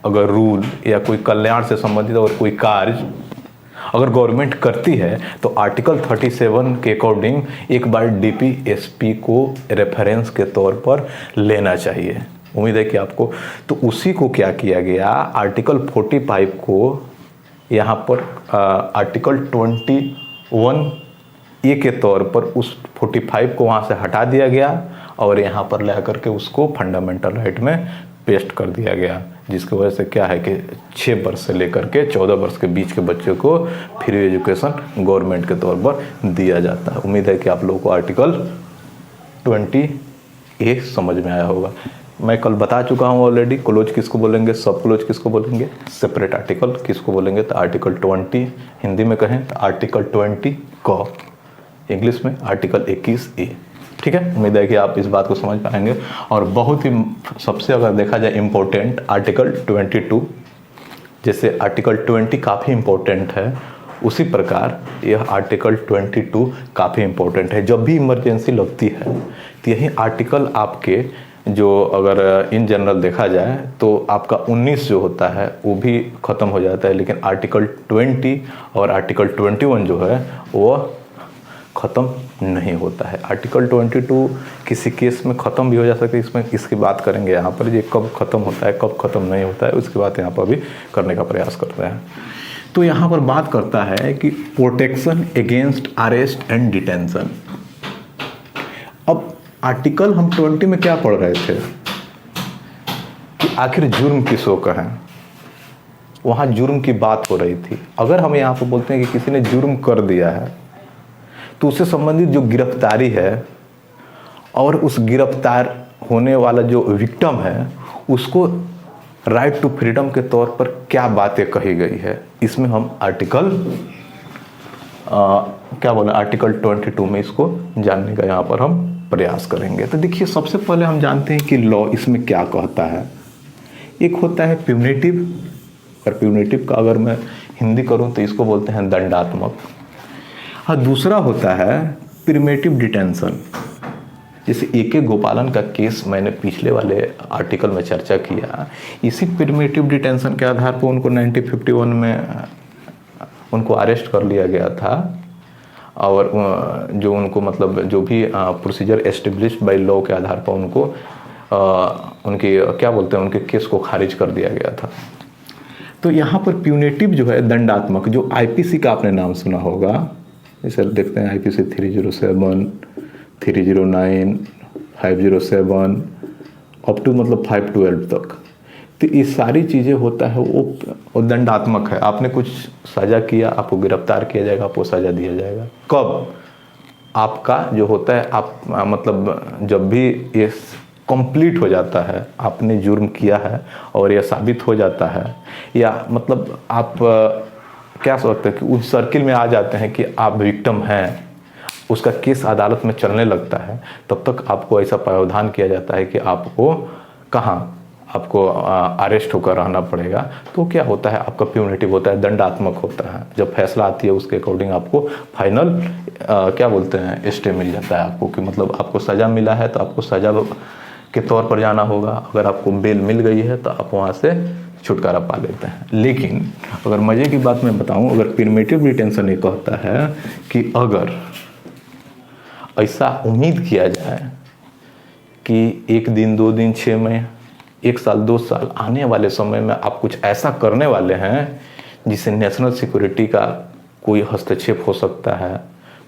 अगर रूल या कोई कल्याण से संबंधित अगर कोई कार्य अगर गवर्नमेंट करती है तो आर्टिकल 37 के अकॉर्डिंग एक बार डीपीएसपी को रेफरेंस के तौर पर लेना चाहिए। उम्मीद है कि आपको, तो उसी को क्या किया गया, आर्टिकल 45 को यहाँ पर आर्टिकल 21A के तौर पर उस 45 को वहाँ से हटा दिया गया और यहाँ पर ला करके उसको फंडामेंटल राइट में पेस्ट कर दिया गया, जिसकी वजह से क्या है कि 6 वर्ष से लेकर के 14 वर्ष के बीच के बच्चों को फ्री एजुकेशन गवर्नमेंट के तौर पर दिया जाता है। उम्मीद है कि आप लोगों को आर्टिकल 20A समझ में आया होगा। मैं कल बता चुका हूँ ऑलरेडी, क्लोज किसको बोलेंगे, सब क्लोज किसको बोलेंगे, सेपरेट आर्टिकल किसको बोलेंगे, तो आर्टिकल 20 हिंदी में कहें तो आर्टिकल 20 क, इंग्लिश में आर्टिकल 21A। ठीक है, उम्मीद है कि आप इस बात को समझ पाएंगे। और बहुत ही सबसे अगर देखा जाए इम्पोर्टेंट आर्टिकल 22, जैसे आर्टिकल 20 काफ़ी इम्पोर्टेंट है, उसी प्रकार यह आर्टिकल 22 काफ़ी इम्पोर्टेंट है। जब भी इमरजेंसी लगती है तो यही आर्टिकल आपके जो अगर इन जनरल देखा जाए तो आपका 19 जो होता है वो भी ख़त्म हो जाता है, लेकिन आर्टिकल 20 और आर्टिकल 21 जो है वो ख़त्म नहीं होता है। आर्टिकल 22 किसी केस में ख़त्म भी हो जा सकता है, इसमें इसकी बात करेंगे यहाँ पर, ये कब ख़त्म होता है कब ख़त्म नहीं होता है उसकी बात यहाँ पर भी करने का प्रयास करते हैं। तो यहाँ पर बात करता है कि protection against arrest and detention. अब आर्टिकल हम 20 में क्या पढ़ रहे थे कि आखिर जुर्म किसको कहें, वहाँ जुर्म की बात हो रही थी। अगर हम यहाँ पर बोलते हैं कि किसी ने जुर्म कर दिया है तो उससे संबंधित जो गिरफ्तारी है और उस गिरफ्तार होने वाला जो विक्टिम है उसको राइट टू फ्रीडम के तौर पर क्या बातें कही गई है, इसमें हम आर्टिकल क्या बोले आर्टिकल 22 में इसको जानने का यहाँ पर हम प्रयास करेंगे। तो देखिए, सबसे पहले हम जानते हैं कि लॉ इसमें क्या कहता है। एक होता है प्यूनिटिव, और प्यूनिटिव का अगर मैं हिंदी करूं तो इसको बोलते हैं दंडात्मक। हाँ, दूसरा होता है प्रिमेटिव डिटेंशन। जैसे ए.के. गोपालन का केस मैंने पिछले वाले आर्टिकल में चर्चा किया, इसी प्रिमेटिव डिटेंशन के आधार पर उनको 1951 में उनको अरेस्ट कर लिया गया था और जो उनको मतलब जो भी प्रोसीजर एस्टेब्लिश्ड बाय लॉ के आधार पर उनको उनकी क्या बोलते हैं उनके केस को खारिज कर दिया गया था। तो यहाँ पर प्यूनेटिव जो है दंडात्मक, जो आईपीसी का आपने नाम सुना होगा, जैसे देखते हैं आईपीसी 307, 309, 507 अप टू मतलब 512 तक, तो ये सारी चीज़ें होता है वो दंडात्मक है। आपने कुछ सज़ा किया, आपको गिरफ्तार किया जाएगा, आपको सज़ा दिया जाएगा। कब? आपका जो होता है आप मतलब जब भी ये कंप्लीट हो जाता है, आपने जुर्म किया है और यह साबित हो जाता है, या मतलब आप क्या सोचते हैं कि उस सर्किल में आ जाते हैं कि आप विक्टिम हैं, उसका केस अदालत में चलने लगता है, तब तक आपको ऐसा प्रावधान किया जाता है कि आपको कहाँ आपको अरेस्ट होकर रहना पड़ेगा। तो क्या होता है, आपका प्यूनिटिव होता है, दंडात्मक होता है। जब फैसला आती है उसके अकॉर्डिंग आपको फाइनल क्या बोलते हैं, स्टे मिल जाता है आपको, कि मतलब आपको सज़ा मिला है तो आपको सज़ा के तौर पर जाना होगा। अगर आपको बेल मिल गई है तो आप वहाँ से छुटकारा पा लेते हैं। लेकिन अगर मज़े की बात मैं बताऊं, अगर प्रिवेंटिव डिटेंशन ये कहता है कि अगर ऐसा उम्मीद किया जाए कि 1 दिन 2 दिन 6 महीने 1 साल 2 साल आने वाले समय में आप कुछ ऐसा करने वाले हैं जिससे नेशनल सिक्योरिटी का कोई हस्तक्षेप हो सकता है,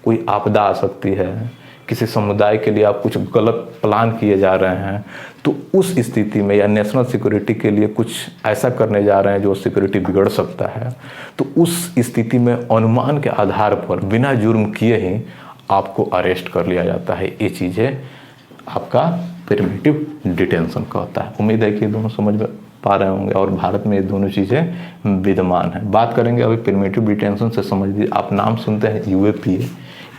कोई आपदा आ सकती है, किसी समुदाय के लिए आप कुछ गलत प्लान किए जा रहे हैं, तो उस स्थिति में या नेशनल सिक्योरिटी के लिए कुछ ऐसा करने जा रहे हैं जो सिक्योरिटी बिगड़ सकता है, तो उस स्थिति में अनुमान के आधार पर बिना जुर्म किए ही आपको अरेस्ट कर लिया जाता है। ये चीज़ें आपका प्रिवेंटिव डिटेंशन का होता है। उम्मीद है कि दोनों समझ में पा रहे होंगे और भारत में ये दोनों चीज़ें विद्यमान हैं। बात करेंगे अभी प्रिवेंटिव डिटेंशन से। समझ लीजिए, आप नाम सुनते हैं यूएपीए,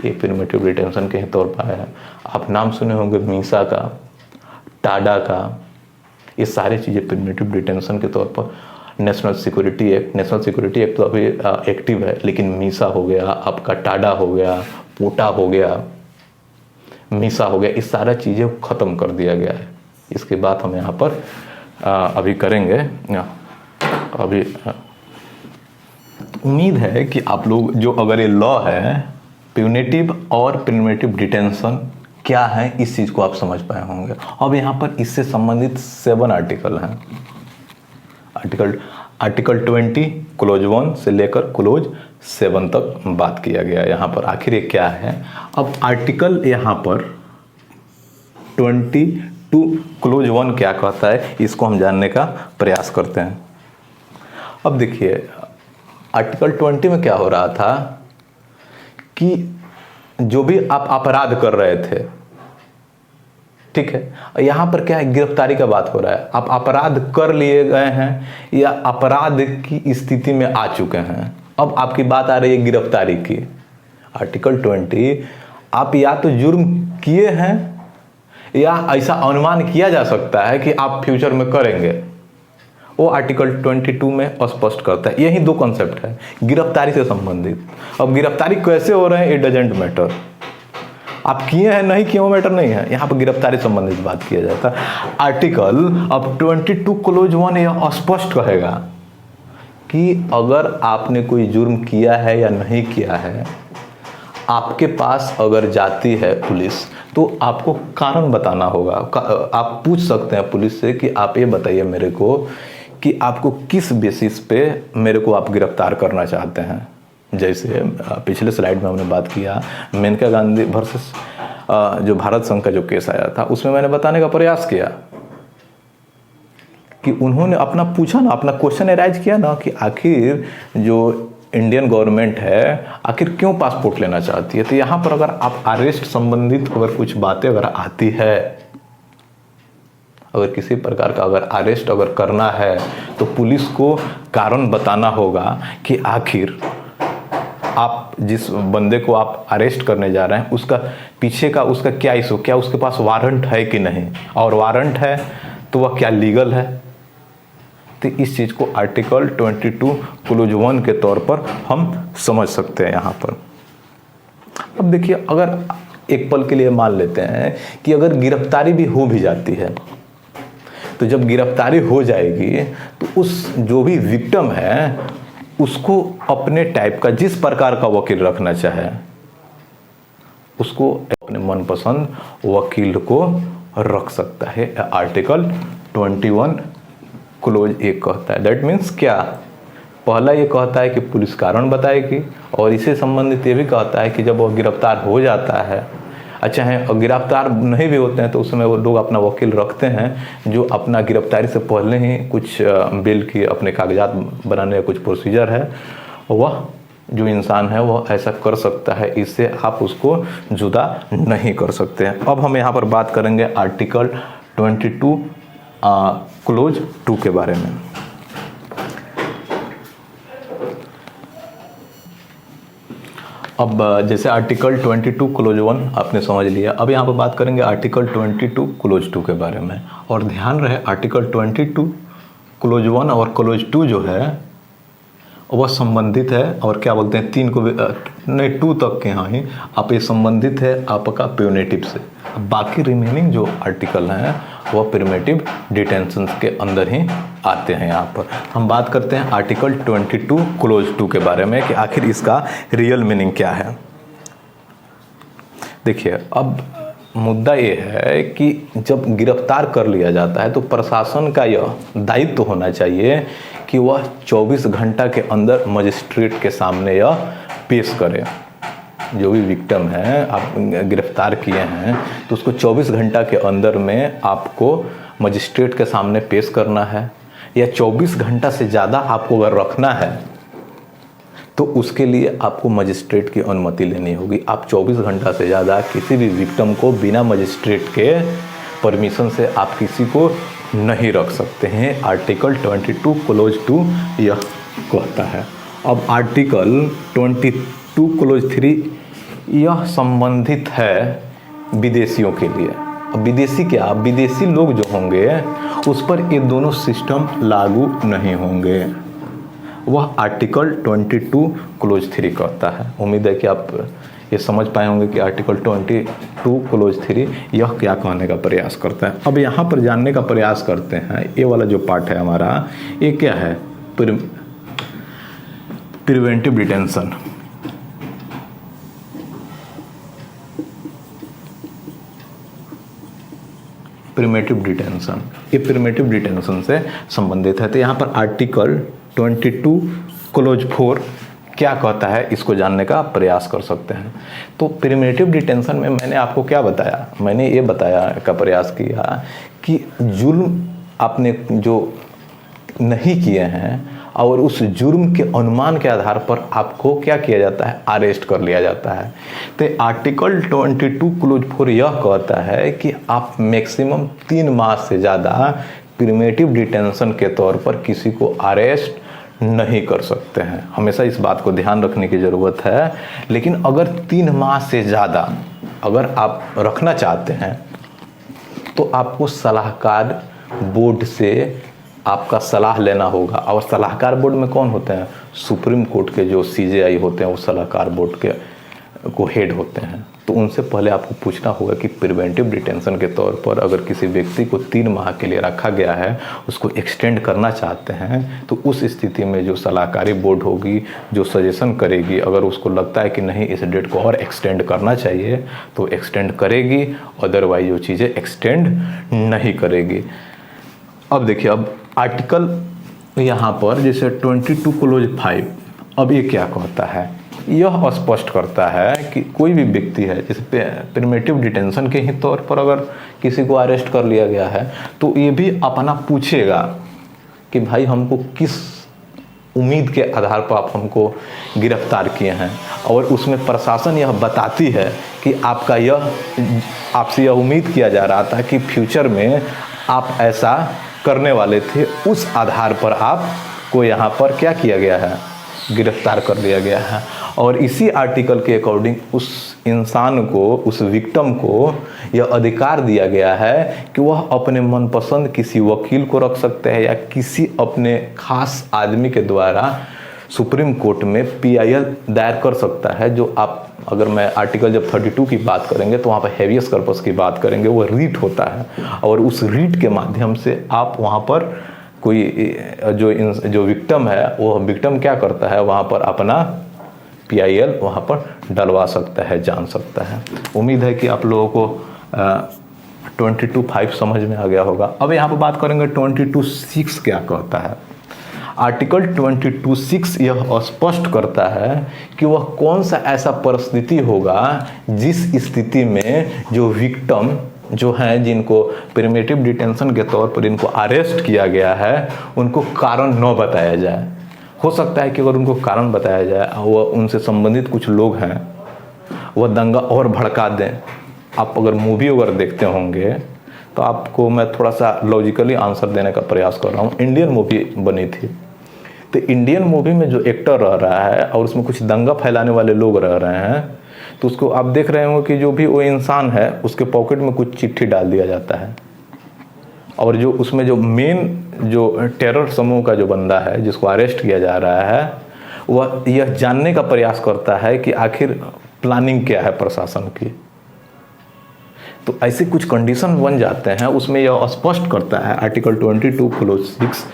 ये प्रिवेंटिव डिटेंशन के तौर पर है। आप नाम सुने होंगे मीसा का, टाडा का, ये सारी चीज़ें प्रिवेंटिव डिटेंशन के तौर पर। नेशनल सिक्योरिटी एक्ट तो अभी एक्टिव है, लेकिन मीसा हो गया, आपका टाडा हो गया, पोटा हो गया, मीसा हो गया, इस सारा चीज़ें ख़त्म कर दिया गया है। इसके बाद हम यहाँ पर अभी करेंगे। अभी उम्मीद है कि आप लोग जो अगर ये लॉ है प्यूनिटिव और प्रिवेंटिव डिटेंशन क्या है, इस चीज़ को आप समझ पाए होंगे। अब यहाँ पर इससे संबंधित 7 आर्टिकल हैं। आर्टिकल 20 क्लोज 1 से लेकर क्लोज 7 तक बात किया गया। यहाँ पर आखिर ये क्या है। अब आर्टिकल यहाँ पर 22 क्लोज 1 क्या कहता है, इसको हम जानने का प्रयास करते हैं। अब देखिए, आर्टिकल 20 में क्या हो रहा था कि जो भी आप अपराध कर रहे थे, ठीक है, यहाँ पर क्या है, गिरफ्तारी का बात हो रहा है। आप अपराध कर लिए गए हैं या अपराध की स्थिति में आ चुके हैं, अब आपकी बात आ रही है गिरफ्तारी की। आर्टिकल 20, आप या तो जुर्म किए हैं या ऐसा अनुमान किया जा सकता है कि आप फ्यूचर में करेंगे, वो आर्टिकल 22 में स्पष्ट करता है। यही 2 कॉन्सेप्ट है गिरफ्तारी से संबंधित। अब गिरफ्तारी कैसे हो रहे हैं, इट डजेंट मैटर, आप किए हैं नहीं किए वो मैटर नहीं है, यहाँ पर गिरफ्तारी संबंधित बात किया जाता है। आर्टिकल अब 22 क्लोज 1 यह स्पष्ट कहेगा कि अगर आपने कोई जुर्म किया है या नहीं किया है, आपके पास अगर जाती है पुलिस तो आपको कारण बताना होगा। आप पूछ सकते हैं पुलिस से कि आप ये बताइए मेरे को कि आपको किस बेसिस पे मेरे को आप गिरफ्तार करना चाहते हैं। जैसे पिछले स्लाइड में हमने बात किया मेनका गांधी वर्सेस जो भारत संघ का जो केस आया था, उसमें मैंने बताने का प्रयास किया कि उन्होंने अपना पूछा ना, अपना क्वेश्चन एराइज किया ना कि आखिर जो इंडियन गवर्नमेंट है आखिर क्यों पासपोर्ट लेना चाहती है। तो यहाँ पर अगर आप अरेस्ट संबंधित अगर कुछ बातें अगर आती है, अगर किसी प्रकार का अगर अरेस्ट अगर करना है तो पुलिस को कारण बताना होगा कि आखिर आप जिस बंदे को आप अरेस्ट करने जा रहे हैं उसका पीछे का उसका क्या इशू, क्या उसके पास वारंट है कि नहीं, और वारंट है तो वह क्या लीगल है। तो इस चीज़ को आर्टिकल 22 क्लोज 1 के तौर पर हम समझ सकते हैं यहाँ पर। अब देखिए, अगर एक पल के लिए मान लेते हैं कि अगर गिरफ्तारी भी हो भी जाती है, तो जब गिरफ्तारी हो जाएगी तो उस जो भी विक्टिम है उसको अपने टाइप का जिस प्रकार का वकील रखना चाहे उसको अपने मनपसंद वकील को रख सकता है। आर्टिकल 21 क्लोज 1 कहता है। दैट मीन्स क्या, पहला ये कहता है कि पुलिस कारण बताएगी, और इससे संबंधित ये भी कहता है कि जब वो गिरफ्तार हो जाता है, अच्छा है, और गिरफ्तार नहीं भी होते हैं तो उसमें वो लोग अपना वकील रखते हैं जो अपना गिरफ्तारी से पहले ही कुछ बिल की अपने कागजात बनाने का कुछ प्रोसीजर है, वह जो इंसान है वह ऐसा कर सकता है। इससे आप उसको जुदा नहीं कर सकते हैं। अब हम यहाँ पर बात करेंगे आर्टिकल 22 क्लोज 2 के बारे में। अब जैसे आर्टिकल 22 क्लोज 1 आपने समझ लिया। अब यहाँ पर बात करेंगे आर्टिकल 22 क्लोज 2 के बारे में। और ध्यान रहे आर्टिकल 22 क्लोज 1 और क्लोज 2 जो है वह संबंधित है, और क्या बोलते हैं 3 को नहीं 2 तक के यहाँ ही आप ये संबंधित है आपका प्यूनेटिव से। बाकी रिमेनिंग जो आर्टिकल हैं वह प्रिमेटिव डिटेंशन के अंदर ही आते हैं। यहाँ पर हम बात करते हैं आर्टिकल 22 क्लोज 2 के बारे में कि आखिर इसका रियल मीनिंग क्या है। देखिए, अब मुद्दा ये है कि जब गिरफ्तार कर लिया जाता है तो प्रशासन का यह दायित्व होना चाहिए कि वह 24 घंटा के अंदर मजिस्ट्रेट के सामने यह पेश करे। जो भी विक्टिम है आप गिरफ्तार किए हैं तो उसको 24 घंटा के अंदर में आपको मजिस्ट्रेट के सामने पेश करना है, या 24 घंटा से ज़्यादा आपको अगर रखना है तो उसके लिए आपको मजिस्ट्रेट की अनुमति लेनी होगी। आप 24 घंटा से ज़्यादा किसी भी विक्टिम को बिना मजिस्ट्रेट के परमिशन से आप किसी को नहीं रख सकते हैं। आर्टिकल 22 क्लोज 2 यह कहता है। अब आर्टिकल 22 क्लोज 3 यह संबंधित है विदेशियों के लिए। अब विदेशी क्या, विदेशी लोग जो होंगे उस पर ये दोनों सिस्टम लागू नहीं होंगे। वह आर्टिकल 22 क्लोज 3 कहता है। उम्मीद है कि आप ये समझ पाए होंगे कि आर्टिकल 22 क्लोज 3 यह क्या कहने का प्रयास करता है। अब यहाँ पर जानने का प्रयास करते हैं, ये वाला जो पार्ट है हमारा, ये क्या है, प्रिवेंटिव डिटेंशन। प्रिमेटिव डिटेंशन, ये प्रिमेटिव डिटेंशन से संबंधित है। तो यहाँ पर आर्टिकल 22 क्लोज 4 क्या कहता है, इसको जानने का प्रयास कर सकते हैं। तो प्रिमेटिव डिटेंशन में मैंने आपको क्या बताया, मैंने ये बताया का प्रयास किया कि जुल्म आपने जो नहीं किए हैं और उस जुर्म के अनुमान के आधार पर आपको क्या किया जाता है, अरेस्ट कर लिया जाता है। तो आर्टिकल 22 क्लोज 4 यह कहता है कि आप मैक्सिमम 3 माह से ज़्यादा प्रिमेटिव डिटेंशन के तौर पर किसी को अरेस्ट नहीं कर सकते हैं। हमेशा इस बात को ध्यान रखने की ज़रूरत है। लेकिन अगर 3 माह से ज़्यादा अगर आप रखना चाहते हैं तो आपको सलाहकार बोर्ड से आपका सलाह लेना होगा। और सलाहकार बोर्ड में कौन होते हैं, सुप्रीम कोर्ट के जो CJI होते हैं वो सलाहकार बोर्ड के को हेड होते हैं। तो उनसे पहले आपको पूछना होगा कि प्रिवेंटिव डिटेंशन के तौर पर अगर किसी व्यक्ति को 3 माह के लिए रखा गया है, उसको एक्सटेंड करना चाहते हैं, तो उस स्थिति में जो सलाहकारी बोर्ड होगी जो सजेशन करेगी, अगर उसको लगता है कि नहीं इस डेट को और एक्सटेंड करना चाहिए तो एक्सटेंड करेगी, अदरवाइज वो चीज़ें एक्सटेंड नहीं करेगी। अब देखिए, अब आर्टिकल यहाँ पर जैसे 22 क्लोज 5 अब ये क्या कहता है, यह स्पष्ट करता है कि कोई भी व्यक्ति है जैसे प्रिमेटिव डिटेंशन के ही तौर पर अगर किसी को अरेस्ट कर लिया गया है तो ये भी अपना पूछेगा कि भाई हमको किस उम्मीद के आधार पर आप हमको गिरफ्तार किए हैं, और उसमें प्रशासन यह बताती है कि आपका आपसे यह उम्मीद किया जा रहा था कि फ्यूचर में आप ऐसा करने वाले थे, उस आधार पर आपको यहाँ पर क्या किया गया है, गिरफ्तार कर लिया गया है। और इसी आर्टिकल के अकॉर्डिंग उस इंसान को, उस विक्टिम को यह अधिकार दिया गया है कि वह अपने मनपसंद किसी वकील को रख सकते हैं या किसी अपने खास आदमी के द्वारा सुप्रीम कोर्ट में PIL दायर कर सकता है। जो आप अगर मैं आर्टिकल जब 32 की बात करेंगे तो वहाँ पर हेवियस कॉर्पस की बात करेंगे, वो रीट होता है और उस रीट के माध्यम से आप वहाँ पर कोई जो विक्टिम है वो विक्टिम क्या करता है, वहाँ पर अपना PIL वहाँ पर डलवा सकता है, जान सकता है। उम्मीद है कि आप लोगों को 22(5) समझ में आ गया होगा। अब यहाँ पर बात करेंगे 22(6) क्या कहता है। आर्टिकल 22(6) यह स्पष्ट करता है कि वह कौन सा ऐसा परिस्थिति होगा जिस स्थिति में जो विक्टिम जो हैं, जिनको प्रिमेटिव डिटेंशन के तौर पर इनको अरेस्ट किया गया है, उनको कारण न बताया जाए। हो सकता है कि अगर उनको कारण बताया जाए, वह उनसे संबंधित कुछ लोग हैं, वह दंगा और भड़का दें। आप अगर मूवी अगर देखते होंगे तो आपको मैं थोड़ा सा लॉजिकली आंसर देने का प्रयास कर रहा हूँ। इंडियन मूवी बनी थी तो इंडियन मूवी में जो एक्टर रह रहा है और उसमें कुछ दंगा फैलाने वाले लोग रह रहे हैं, तो उसको आप देख रहे हो कि जो भी वो इंसान है उसके पॉकेट में कुछ चिट्ठी डाल दिया जाता है, और जो उसमें जो मेन जो टेरर समूह का जो बंदा है जिसको अरेस्ट किया जा रहा है, वह यह जानने का प्रयास करता है कि आखिर प्लानिंग क्या है प्रशासन की। तो ऐसे कुछ कंडीशन बन जाते हैं, उसमें यह स्पष्ट करता है आर्टिकल 22(6)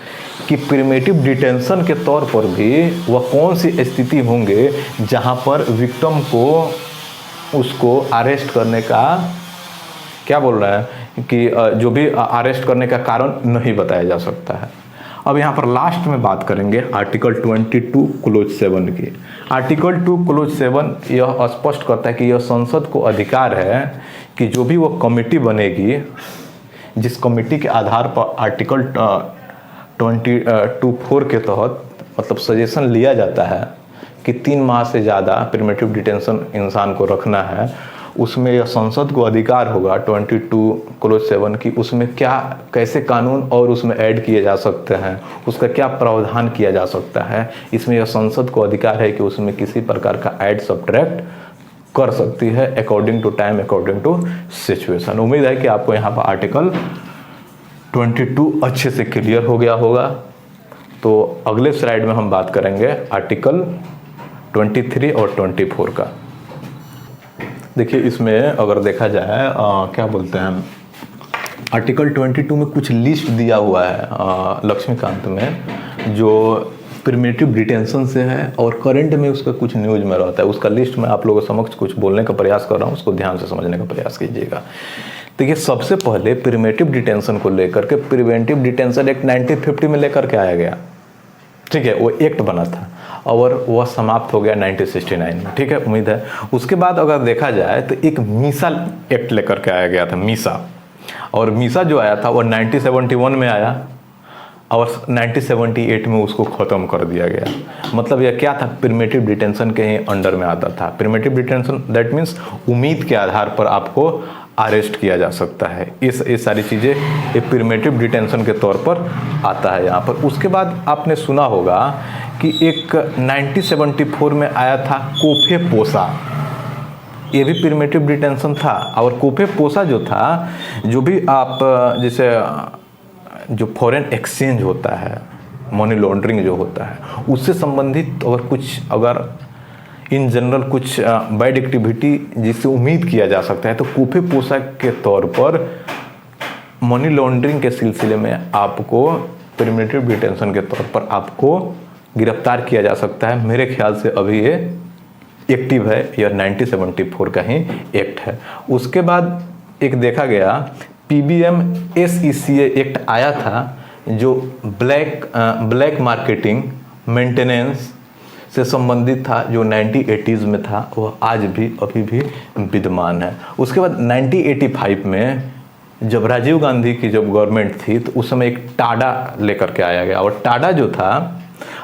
कि प्रिमेटिव डिटेंशन के तौर पर भी वह कौन सी स्थिति होंगे जहां पर विक्टिम को उसको अरेस्ट करने का क्या बोल रहे हैं कि जो भी अरेस्ट करने का कारण नहीं बताया जा सकता है। अब यहाँ पर लास्ट में बात करेंगे आर्टिकल 22(7) की। आर्टिकल 2(7) यह स्पष्ट करता है कि यह संसद को अधिकार है कि जो भी वो कमेटी बनेगी, जिस कमेटी के आधार पर आर्टिकल 22(4) के तहत मतलब सजेशन लिया जाता है कि 3 माह से ज़्यादा प्रिमेटिव डिटेंशन इंसान को रखना है, उसमें यह संसद को अधिकार होगा 22(7) की उसमें क्या कैसे कानून और उसमें ऐड किए जा सकते हैं, उसका क्या प्रावधान किया जा सकता है। इसमें यह संसद को अधिकार है कि उसमें किसी प्रकार का ऐड सब्ट्रैक्ट कर सकती है according to time, according to situation. उम्मीद है कि आपको यहाँ पर आर्टिकल 22 अच्छे से क्लियर हो गया होगा। तो अगले स्लाइड में हम बात करेंगे आर्टिकल 23 और 24 का। देखिए इसमें अगर देखा जाए क्या बोलते हैं, आर्टिकल 22 में कुछ लिस्ट दिया हुआ है लक्ष्मीकांत में, जो प्रिमेटिव डिटेंशन से है और करंट में उसका कुछ न्यूज में रहता है। उसका लिस्ट में आप लोगों के समक्ष कुछ बोलने का प्रयास कर रहा हूँ, उसको ध्यान से समझने का प्रयास कीजिएगा। देखिए सबसे पहले प्रिमेटिव डिटेंशन को लेकर के प्रिवेंटिव डिटेंशन एक्ट 1950 में लेकर के आया गया, ठीक है, वो एक्ट बना था और वह समाप्त हो गया 1969 में, ठीक है, उम्मीद है। उसके बाद अगर देखा जाए तो एक मीसा एक्ट लेकर के आया गया था, मीसा, और मीसा जो आया था वो 1971 में आया और 1978 में उसको ख़त्म कर दिया गया। मतलब यह क्या था, प्रिमेटिव डिटेंशन के ही अंडर में आता था। प्रिमेटिव डिटेंशन दैट मीन्स उम्मीद के आधार पर आपको अरेस्ट किया जा सकता है। ये सारी चीज़ें ये प्रिमेटिव डिटेंशन के तौर पर आता है यहाँ पर। उसके बाद आपने सुना होगा कि एक 1974 में आया था कोफे पोसा, ये भी प्रिमेटिव डिटेंशन था। और कोफे पोसा जो था, जो भी आप जैसे जो फॉरेन एक्सचेंज होता है, मनी लॉन्ड्रिंग जो होता है, उससे संबंधित अगर इन जनरल कुछ बैड एक्टिविटी जिससे उम्मीद किया जा सकता है, तो कोफे पोसा के तौर पर मनी लॉन्ड्रिंग के सिलसिले में आपको प्रिमेटिव डिटेंशन के तौर पर आपको गिरफ्तार किया जा सकता है। मेरे ख्याल से अभी ये एक्टिव है, यह 1974 का ही एक्ट है। उसके बाद एक देखा गया PBM SECA एक्ट आया था, जो ब्लैक मार्केटिंग मेंटेनेंस से संबंधित था, जो 1980s में था, वह आज भी अभी भी विद्यमान है। उसके बाद 1985 में जब राजीव गांधी की जब गवर्नमेंट थी, तो उस समय एक टाडा लेकर के आया गया, और टाडा जो था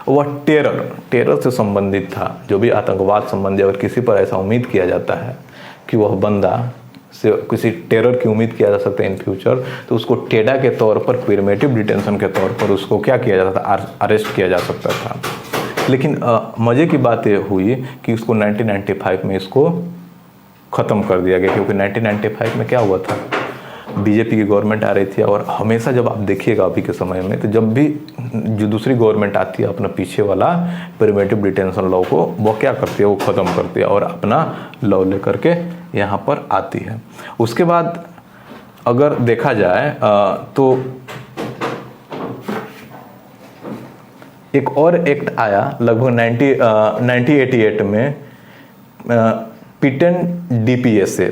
वह टेरर से संबंधित था। जो भी आतंकवाद संबंधी अगर किसी पर ऐसा उम्मीद किया जाता है कि वह बंदा से किसी टेरर की उम्मीद किया जा सकता है इन फ्यूचर, तो उसको टेडा के तौर पर प्रिमेटिव डिटेंशन के तौर पर उसको क्या किया जाता था, अरेस्ट किया जा सकता था। लेकिन मज़े की बात ये हुई कि उसको 1995 में इसको ख़त्म कर दिया गया, क्योंकि 1995 में क्या हुआ था, बीजेपी की गवर्नमेंट आ रही थी। और हमेशा जब आप देखिएगा अभी के समय में, तो जब भी जो दूसरी गवर्नमेंट आती है, अपना पीछे वाला प्रिमेटिव डिटेंशन लॉ को वो क्या करती है, वो ख़त्म करती है और अपना लॉ लेकर के यहाँ पर आती है। उसके बाद अगर देखा जाए तो एक और एक्ट आया लगभग 1988 में, पिटन DPSA,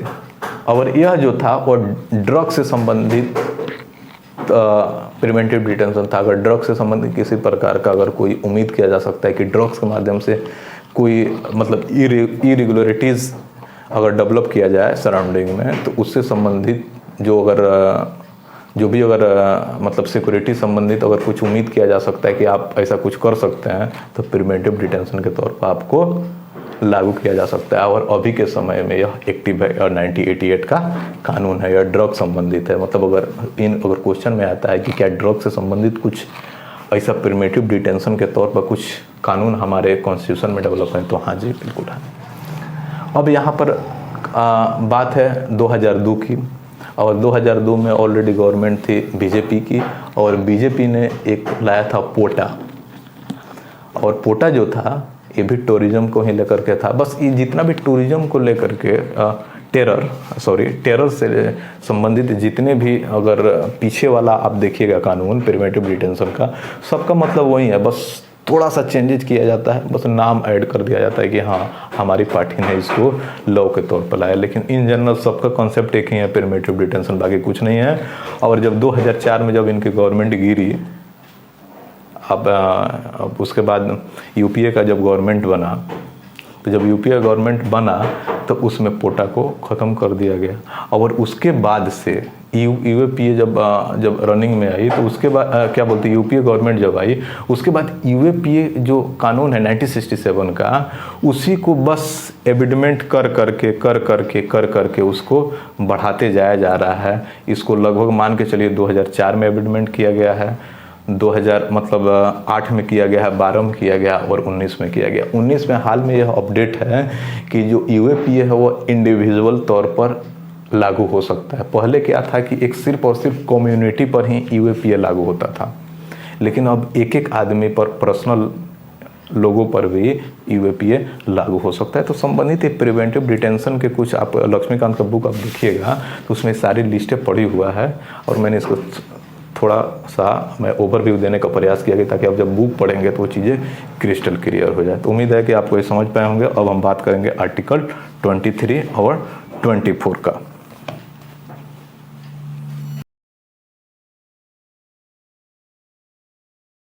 और यह जो था वो ड्रग से संबंधित प्रिवेंटिव डिटेंशन था। अगर ड्रग से संबंधित किसी प्रकार का अगर कोई उम्मीद किया जा सकता है कि ड्रग्स के माध्यम से कोई मतलब इरेगुलरिटीज़ अगर डेवलप किया जाए सराउंडिंग में, तो उससे संबंधित जो भी मतलब सिक्योरिटी संबंधित अगर कुछ उम्मीद किया जा सकता है कि आप ऐसा कुछ कर सकते हैं, तो प्रिवेंटिव डिटेंशन के तौर पर आपको लागू किया जा सकता है। और अभी के समय में यह एक्टिव है और 1988 का कानून है, यह ड्रग संबंधित है। मतलब अगर क्वेश्चन में आता है कि क्या ड्रग से संबंधित कुछ ऐसा प्रिवेंटिव डिटेंशन के तौर पर कुछ कानून हमारे कॉन्स्टिट्यूशन में डेवलप हैं? तो हाँ जी, बिल्कुल है। अब यहाँ पर बात है 2002 की, और 2002 में ऑलरेडी गवर्नमेंट थी बीजेपी की, और बीजेपी ने एक लाया था पोटा, और पोटा जो था ये भी टूरिज्म को ही लेकर के था। बस ये जितना भी टूरिज्म को लेकर के टेरर से संबंधित जितने भी अगर पीछे वाला आप देखिएगा कानून प्रिवेंटिव डिटेंशन का, सबका मतलब वही है, बस थोड़ा सा चेंजेस किया जाता है, बस नाम ऐड कर दिया जाता है कि हाँ हमारी पार्टी ने इसको लॉ के तौर पर लाया, लेकिन इन जनरल सबका कॉन्सेप्ट एक ही है, प्रिवेंटिव डिटेंशन, बाकी कुछ नहीं है। और जब 2004 में जब इनकी गवर्नमेंट गिरी, अब उसके बाद यूपीए का जब गवर्नमेंट बना, तो जब यूपीए गवर्नमेंट बना तो उसमें पोटा को ख़त्म कर दिया गया। और उसके बाद से यूपीए जब रनिंग में आई, तो उसके बाद क्या बोलते हैं, यूपीए गवर्नमेंट जब आई उसके बाद यूपीए जो कानून है 1967 का, उसी को बस एमेंडमेंट कर करके उसको बढ़ाते जाया जा रहा है। इसको लगभग मान के चलिए 2004 में एमेंडमेंट किया गया है, 8 में किया गया है, 12 में किया गया और 19 में किया गया। 19 में हाल में यह अपडेट है कि जो यूएपीए है वो इंडिविजुअल तौर पर लागू हो सकता है। पहले क्या था कि एक सिर्फ और सिर्फ कम्युनिटी पर ही यूएपीए लागू होता था, लेकिन अब एक एक आदमी पर, पर्सनल लोगों पर भी यूएपीए लागू हो सकता है। तो संबंधित प्रिवेंटिव डिटेंशन के कुछ, आप लक्ष्मीकांत का बुक आप देखिएगा तो उसमें सारी लिस्टें पड़ी हुआ है, और मैंने इसको थोड़ा सा मैं ओवरव्यू देने का प्रयास किया गया ताकि आप जब बुक पढ़ेंगे तो वो चीज़ें क्रिस्टल क्लियर हो जाए। तो उम्मीद है कि आपको ये समझ पाए होंगे। अब हम बात करेंगे आर्टिकल 23 और 24 का।